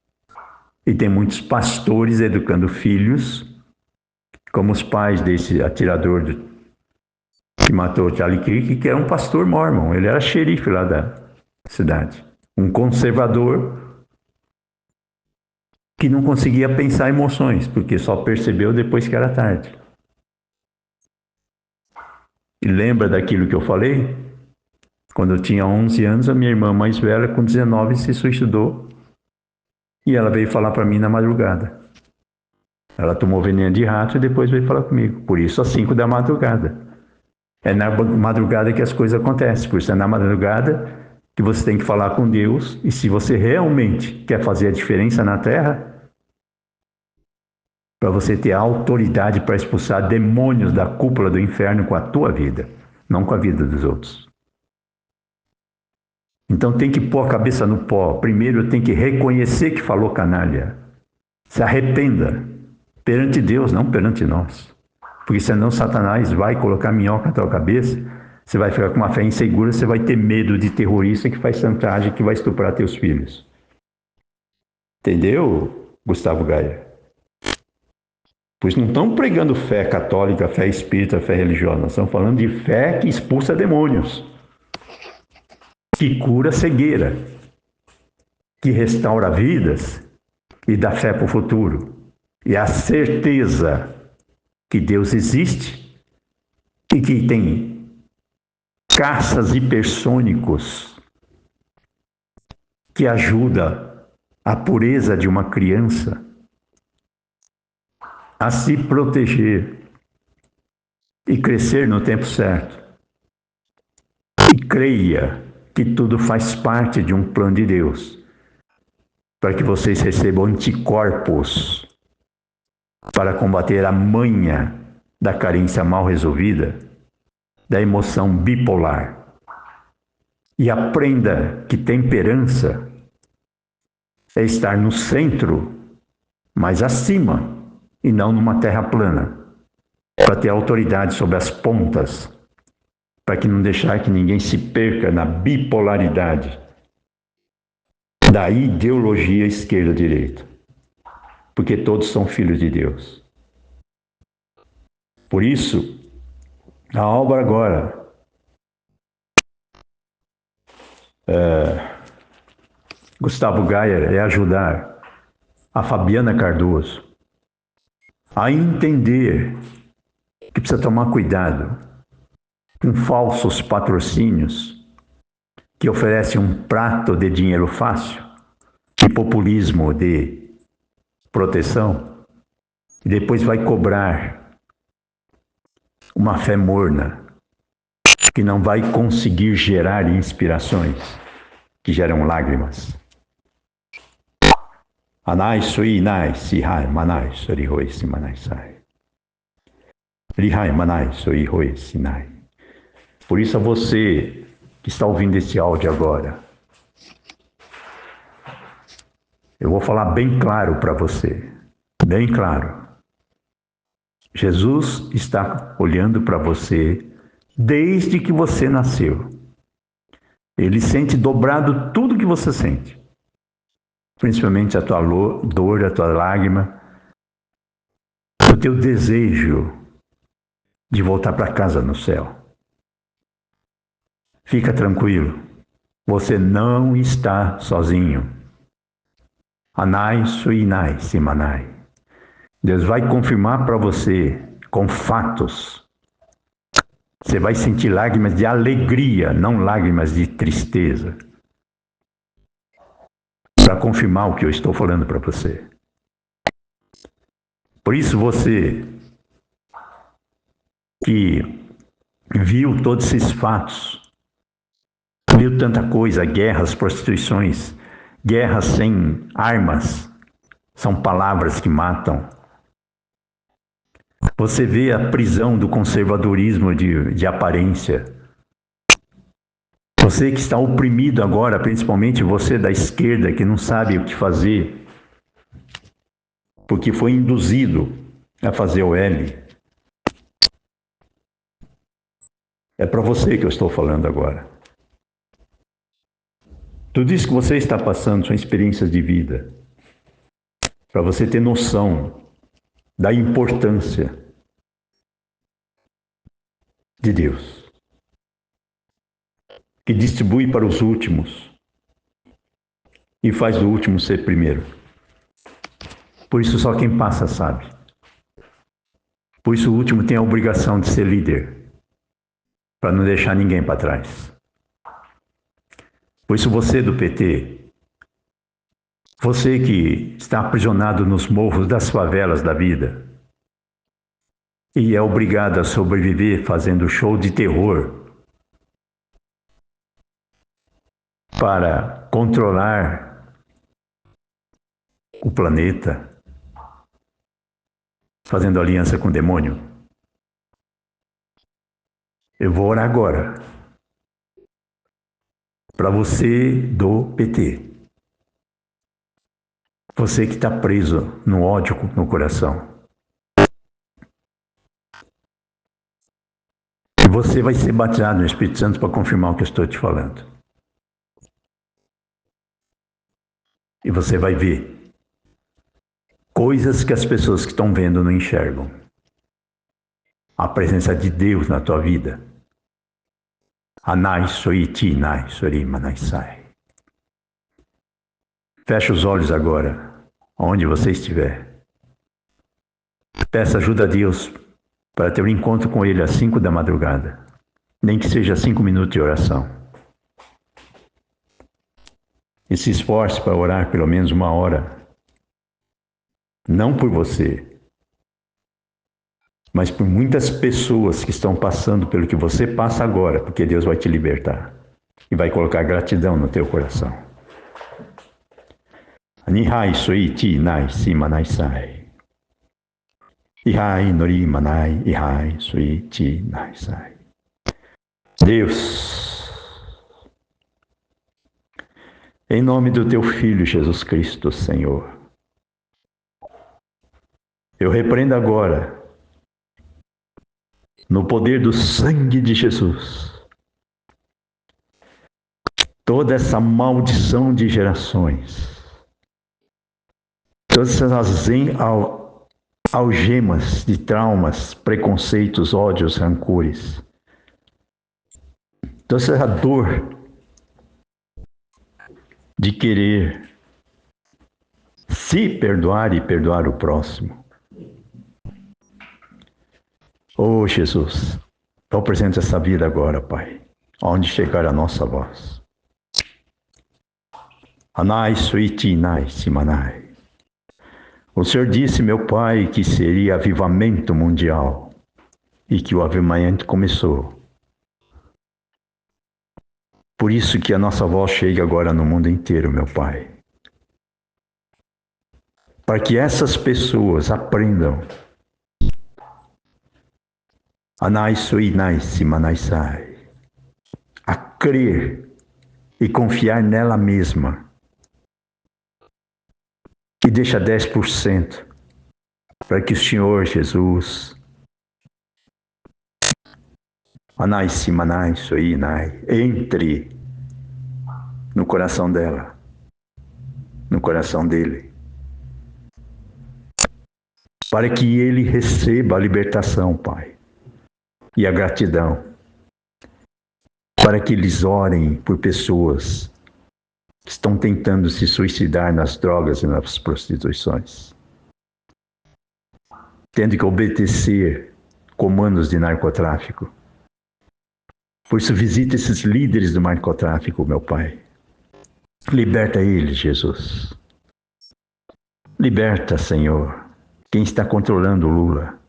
e tem muitos pastores educando filhos, como os pais desse atirador que matou Charlie Kirk, que era um pastor mormon, ele era xerife lá da cidade, um conservador que não conseguia pensar emoções, porque só percebeu depois que era tarde. E lembra daquilo que eu falei? Quando eu tinha 11 anos, a minha irmã mais velha, com 19, se suicidou. E ela veio falar para mim na madrugada. Ela tomou veneno de rato e depois veio falar comigo. Por isso, às 5 da madrugada. É na madrugada que as coisas acontecem. Por isso, é na madrugada que você tem que falar com Deus. E se você realmente quer fazer a diferença na Terra, para você ter a autoridade para expulsar demônios da cúpula do inferno com a tua vida, não com a vida dos outros. Então tem que pôr a cabeça no pó. Primeiro tem que reconhecer que falou canalha. Se arrependa perante Deus, não perante nós. Porque senão Satanás vai colocar minhoca na tua cabeça, você vai ficar com uma fé insegura, você vai ter medo de terrorista que faz chantagem, que vai estuprar teus filhos. Entendeu, Gustavo Gaia? Pois não estão pregando fé católica, fé espírita, fé religiosa. Nós estamos falando de fé que expulsa demônios, que cura cegueira, que restaura vidas e dá fé para o futuro. E a certeza que Deus existe e que tem caças hipersônicos que ajuda a pureza de uma criança a se proteger e crescer no tempo certo. E creia que tudo faz parte de um plano de Deus, para que vocês recebam anticorpos para combater a manha da carência mal resolvida, da emoção bipolar. E aprenda que temperança é estar no centro, mas acima, e não numa terra plana, para ter autoridade sobre as pontas, para que não deixar que ninguém se perca na bipolaridade da ideologia esquerda-direita, porque todos são filhos de Deus. Por isso, a obra agora Gustavo Gaia é ajudar a Fabiana Cardoso a entender que precisa tomar cuidado com falsos patrocínios que oferecem um prato de dinheiro fácil, de populismo, de proteção, e depois vai cobrar uma fé morna que não vai conseguir gerar inspirações que geram lágrimas. Anai sui nai si hai manai sori hoi si manai sai. Rihai manai soi hoi sinai. Por isso a você que está ouvindo esse áudio agora, eu vou falar bem claro para você, bem claro. Jesus está olhando para você desde que você nasceu. Ele sente dobrado tudo que você sente, principalmente a tua dor, a tua lágrima, o teu desejo de voltar para casa no céu. Fica tranquilo, você não está sozinho. Anai suinai simanai. Deus vai confirmar para você com fatos. Você vai sentir lágrimas de alegria, não lágrimas de tristeza. Para confirmar o que eu estou falando para você. Por isso você que viu todos esses fatos, viu tanta coisa, guerras, prostituições, guerras sem armas, são palavras que matam. Você vê a prisão do conservadorismo de aparência. Você que está oprimido agora, principalmente você da esquerda que não sabe o que fazer, porque foi induzido a fazer o L. É para você que eu estou falando agora. Tudo isso que você está passando são experiências de vida. Para você ter noção da importância de Deus, que distribui para os últimos e faz o último ser primeiro. Por isso só quem passa sabe. Por isso o último tem a obrigação de ser líder, para não deixar ninguém para trás. Por isso você do PT, você que está aprisionado nos morros das favelas da vida e é obrigado a sobreviver fazendo show de terror para controlar o planeta, fazendo aliança com o demônio. Eu vou orar agora para você do PT. Você que está preso no ódio no coração. E você vai ser batizado no Espírito Santo para confirmar o que eu estou te falando. E você vai ver coisas que as pessoas que estão vendo não enxergam. A presença de Deus na tua vida. Anai soiti nai sori manai sai. Fecha os olhos agora, onde você estiver. Peça ajuda a Deus para ter um encontro com Ele às 5 da madrugada. Nem que seja 5 minutos de oração. E se esforce para orar pelo menos 1 hora. Não por você, mas por muitas pessoas que estão passando pelo que você passa agora, porque Deus vai te libertar e vai colocar gratidão no teu coração. Nihai sui ti nai si manai sai. Ihai nori manai ihai sui ti nai sai. Deus, em nome do teu Filho Jesus Cristo, Senhor, eu repreendo agora, no poder do sangue de Jesus, toda essa maldição de gerações, todas essas algemas de traumas, preconceitos, ódios, rancores, toda essa dor de querer se perdoar e perdoar o próximo. Oh, Jesus, eu apresento essa vida agora, Pai, onde chegar a nossa voz. Anai suiti nai simanai. O Senhor disse, meu Pai, que seria avivamento mundial e que o avivamento começou. Por isso que a nossa voz chega agora no mundo inteiro, meu Pai. para que essas pessoas aprendam a crer e confiar nela mesma. E deixa 10% para que o Senhor Jesus entre no coração dela, no coração dele, para que ele receba a libertação, Pai, e a gratidão, para que eles orem por pessoas que estão tentando se suicidar nas drogas e nas prostituições, tendo que obedecer comandos de narcotráfico. Por isso, visita esses líderes do narcotráfico, meu Pai. Liberta eles, Jesus. Liberta, Senhor, quem está controlando o Lula.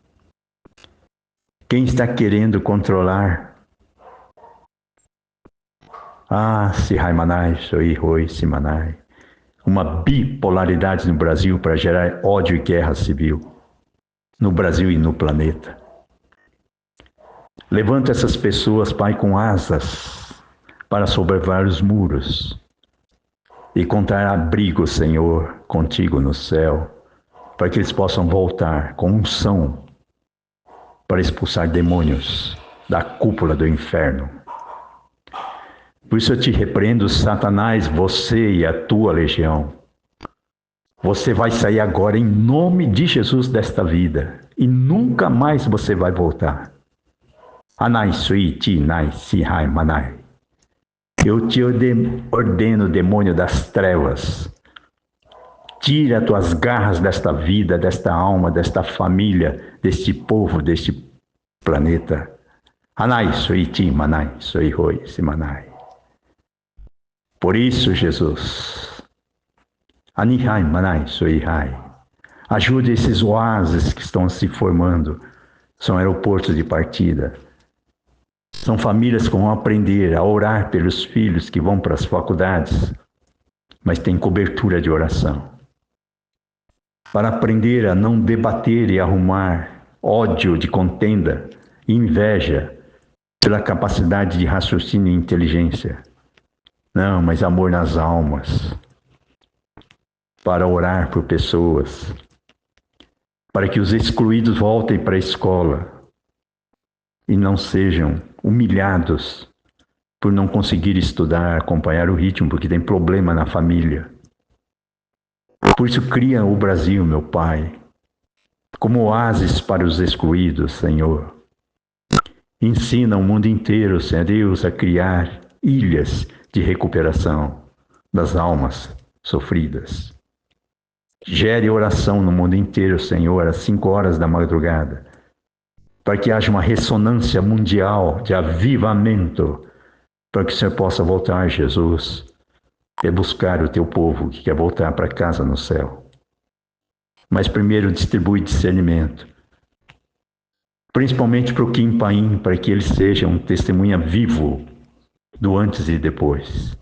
Quem está querendo controlar. Simanai. Uma bipolaridade no Brasil para gerar ódio e guerra civil. No Brasil e no planeta. Levanta essas pessoas, Pai, com asas para sobrevoar os muros e encontrar abrigo, Senhor, contigo no céu, para que eles possam voltar com unção para expulsar demônios da cúpula do inferno. Por isso eu te repreendo, Satanás, você e a tua legião. Você vai sair agora em nome de Jesus desta vida e nunca mais você vai voltar. Eu te ordeno, demônio das trevas, tira as tuas garras desta vida, desta alma, desta família, deste povo, deste planeta. Por isso, Jesus, ajude esses oásis que estão se formando, são aeroportos de partida. São famílias que vão aprender a orar pelos filhos que vão para as faculdades, mas tem cobertura de oração. Para aprender a não debater e arrumar ódio de contenda e inveja pela capacidade de raciocínio e inteligência. Não, mas amor nas almas. Para orar por pessoas. Para que os excluídos voltem para a escola e não sejam humilhados por não conseguir estudar, acompanhar o ritmo, porque tem problema na família. Por isso cria o Brasil, meu Pai, como oásis para os excluídos, Senhor. Ensina o mundo inteiro, Senhor Deus, a criar ilhas de recuperação das almas sofridas. Gere oração no mundo inteiro, Senhor, às 5 horas da madrugada, para que haja uma ressonância mundial de avivamento, para que o Senhor possa voltar, Jesus, e buscar o teu povo que quer voltar para casa no céu. Mas primeiro distribui discernimento, principalmente para o Kim Paim, para que ele seja um testemunha vivo do antes e depois.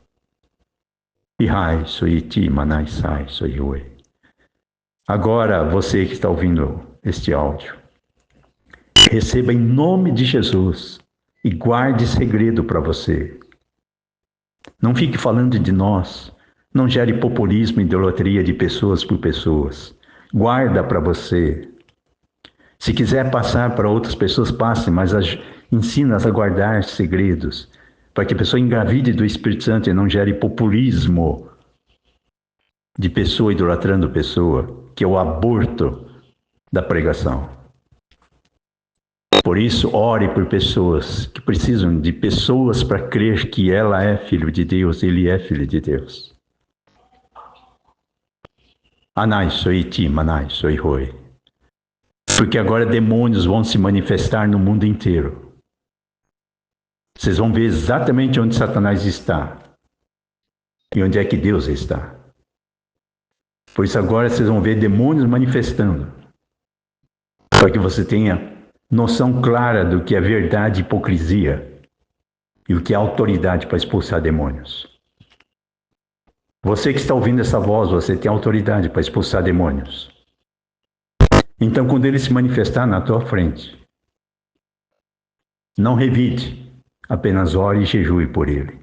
Agora, você que está ouvindo este áudio, receba em nome de Jesus e guarde segredo para você. Não fique falando de nós. Não gere populismo e idolatria de pessoas por pessoas. Guarda para você. Se quiser passar para outras pessoas, passe, mas ensina-as a guardar segredos, para que a pessoa engravide do Espírito Santo e não gere populismo de pessoa idolatrando pessoa, que é o aborto da pregação. Por isso, ore por pessoas que precisam de pessoas para crer que ela é filho de Deus, ele é filho de Deus. Porque agora demônios vão se manifestar no mundo inteiro. Vocês vão ver exatamente onde Satanás está e onde é que Deus está. Por isso agora vocês vão ver demônios manifestando, para que você tenha noção clara do que é verdade e hipocrisia e o que é autoridade para expulsar demônios. Você que está ouvindo essa voz, você tem autoridade para expulsar demônios. Então, quando ele se manifestar na tua frente, não revide, apenas ore e jejue por ele.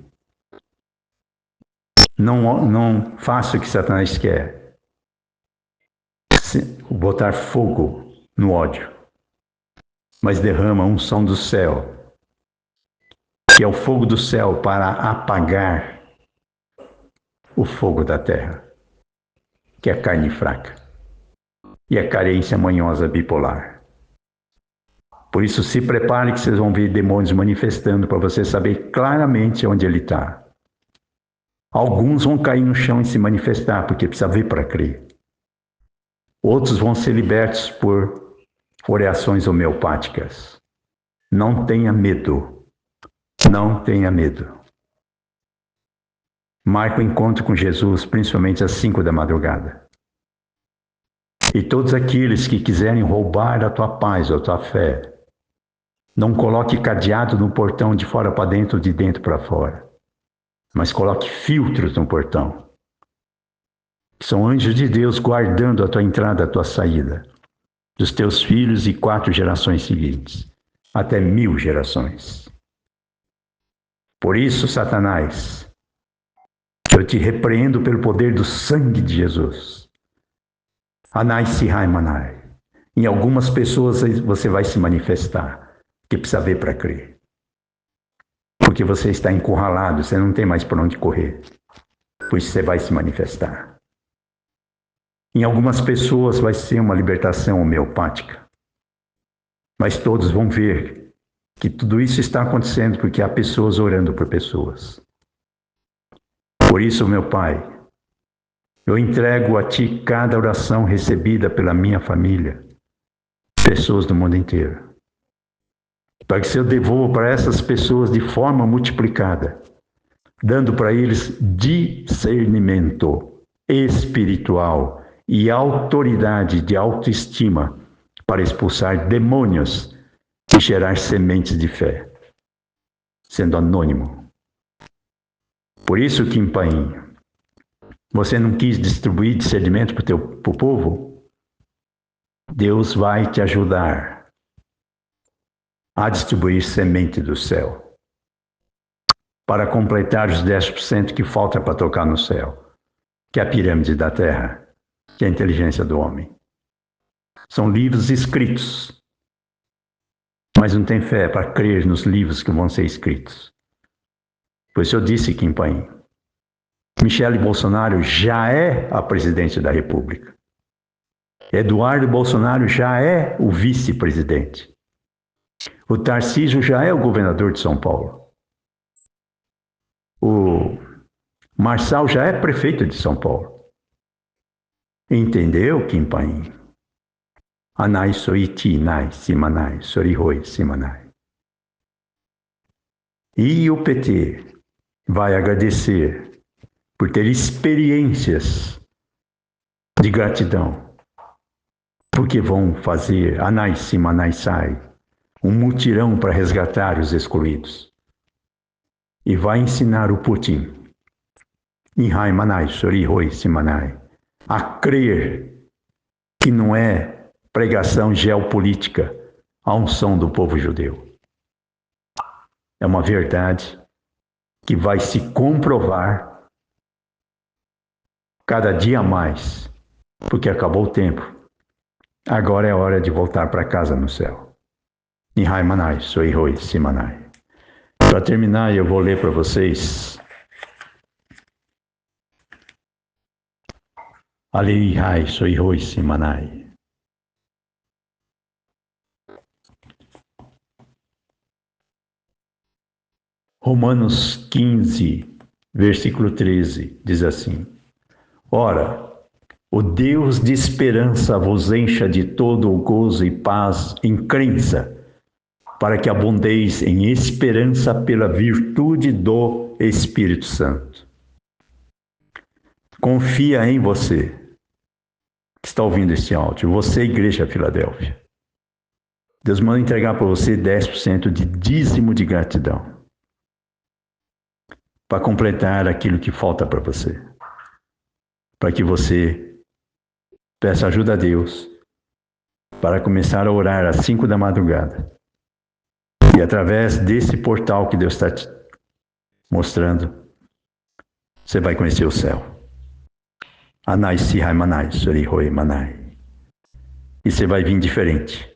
Não faça o que Satanás quer. Botar fogo no ódio. Mas derrama a unção do céu, que é o fogo do céu para apagar o fogo da terra, que é a carne fraca e a carência manhosa bipolar. Por isso, se prepare que vocês vão ver demônios manifestando para você saber claramente onde ele está. Alguns vão cair no chão e se manifestar, porque precisa ver para crer. Outros vão ser libertos por reações homeopáticas. Não tenha medo. Não tenha medo. Marque o encontro com Jesus, principalmente às 5 da madrugada. E todos aqueles que quiserem roubar a tua paz ou a tua fé, não coloque cadeado no portão de fora para dentro ou de dentro para fora, mas coloque filtros no portão. São anjos de Deus guardando a tua entrada, a tua saída, dos teus filhos e 4 gerações seguintes, até 1000 gerações. Por isso, Satanás, eu te repreendo pelo poder do sangue de Jesus. Anai Sihai Manai. Em algumas pessoas você vai se manifestar, que precisa ver para crer. Porque você está encurralado, você não tem mais por onde correr. Por isso você vai se manifestar. Em algumas pessoas vai ser uma libertação homeopática. Mas todos vão ver que tudo isso está acontecendo porque há pessoas orando por pessoas. Por isso, meu Pai, eu entrego a Ti cada oração recebida pela minha família, pessoas do mundo inteiro. Para que eu devolva para essas pessoas de forma multiplicada, dando para eles discernimento espiritual e autoridade de autoestima para expulsar demônios e gerar sementes de fé, sendo anônimo. Por isso, Kim Paim, você não quis distribuir discernimento para o povo? Deus vai te ajudar a distribuir semente do céu, para completar os 10% que falta para tocar no céu, que é a pirâmide da terra, que é a inteligência do homem. São livros escritos, mas não tem fé para crer nos livros que vão ser escritos. Por isso eu disse, Kim Paim, Michele Bolsonaro já é a presidente da República. Eduardo Bolsonaro já é o vice-presidente. O Tarcísio já é o governador de São Paulo. O Marçal já é prefeito de São Paulo. Entendeu, Kim Paim? Anai soiti nai simanai, sorihoi simanai. E o PT vai agradecer por ter experiências de gratidão, porque vão fazer anai simanai sai, um mutirão para resgatar os excluídos. E vai ensinar o Putin, Nihai Manai, Sorihoi Simanai, a crer que não é pregação geopolítica a unção do povo judeu. É uma verdade que vai se comprovar cada dia mais, porque acabou o tempo. Agora é hora de voltar para casa no céu. Nihai Manai, Sorihoi Simanai. Para terminar, eu vou ler para vocês Alihai Sorihoi Simanai. Romanos 15, versículo 13, diz assim: Ora, o Deus de esperança vos encha de todo o gozo e paz em crença, para que abundeis em esperança pela virtude do Espírito Santo. Confia em você, que está ouvindo este áudio, você, Igreja Filadélfia. Deus manda entregar para você 10% de dízimo de gratidão, para completar aquilo que falta para você. para que você peça ajuda a Deus para começar a orar às 5 da madrugada. E através desse portal que Deus está te mostrando, você vai conhecer o céu. Anai Sihai Manai, Surihoi Manai. E você vai vir diferente.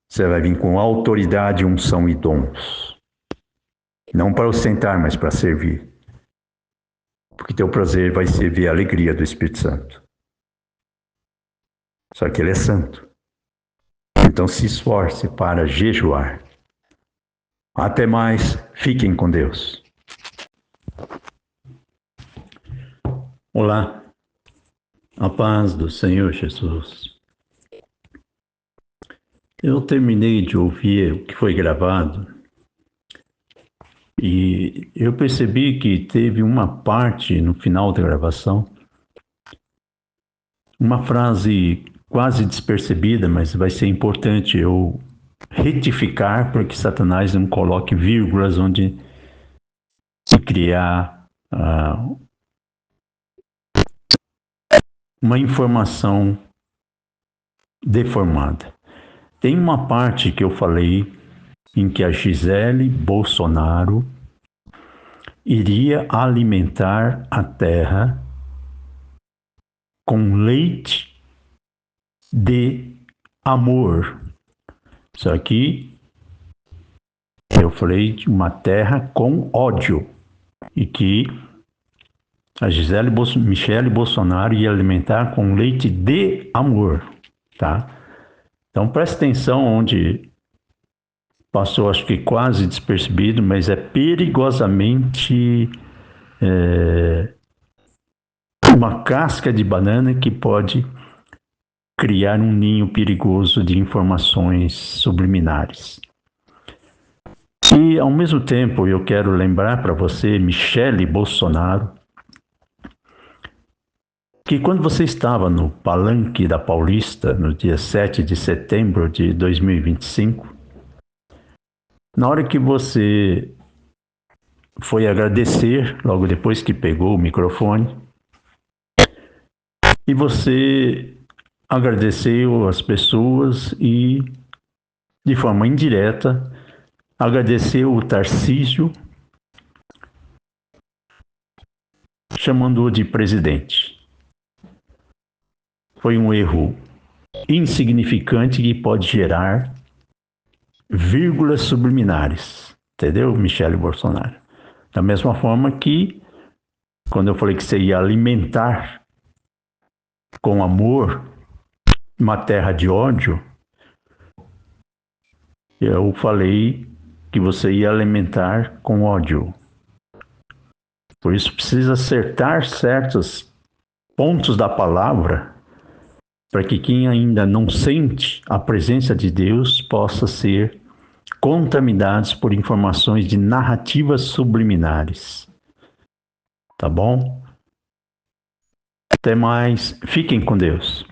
Você vai vir com autoridade, unção e dons. Não para ostentar, mas para servir. Porque teu prazer vai ser ver a alegria do Espírito Santo. Só que ele é santo. Então se esforce para jejuar. Até mais, fiquem com Deus. Olá, a paz do Senhor Jesus. Eu terminei de ouvir o que foi gravado e eu percebi que teve uma parte no final da gravação, uma frase quase despercebida, mas vai ser importante eu retificar para que Satanás não coloque vírgulas onde se criar uma informação deformada. Tem uma parte que eu falei em que a Gisele Bolsonaro iria alimentar a terra com leite de amor. Só que eu falei de uma terra com ódio e que a Michele Bolsonaro ia alimentar com leite de amor, tá? Então preste atenção onde passou, acho que quase despercebido, mas é perigosamente uma casca de banana que pode criar um ninho perigoso de informações subliminares. E, ao mesmo tempo, eu quero lembrar para você, Michele Bolsonaro, que quando você estava no Palanque da Paulista, no dia 7 de setembro de 2025, na hora que você foi agradecer, logo depois que pegou o microfone, e você agradeceu as pessoas e, de forma indireta, agradeceu o Tarcísio, chamando-o de presidente. Foi um erro insignificante que pode gerar vírgulas subliminares, entendeu, Michele Bolsonaro? Da mesma forma que, quando eu falei que você ia alimentar com amor uma terra de ódio, eu falei que você ia alimentar com ódio. Por isso precisa acertar certos pontos da palavra para que quem ainda não sente a presença de Deus possa ser contaminados por informações de narrativas subliminares. Tá bom? Até mais. Fiquem com Deus.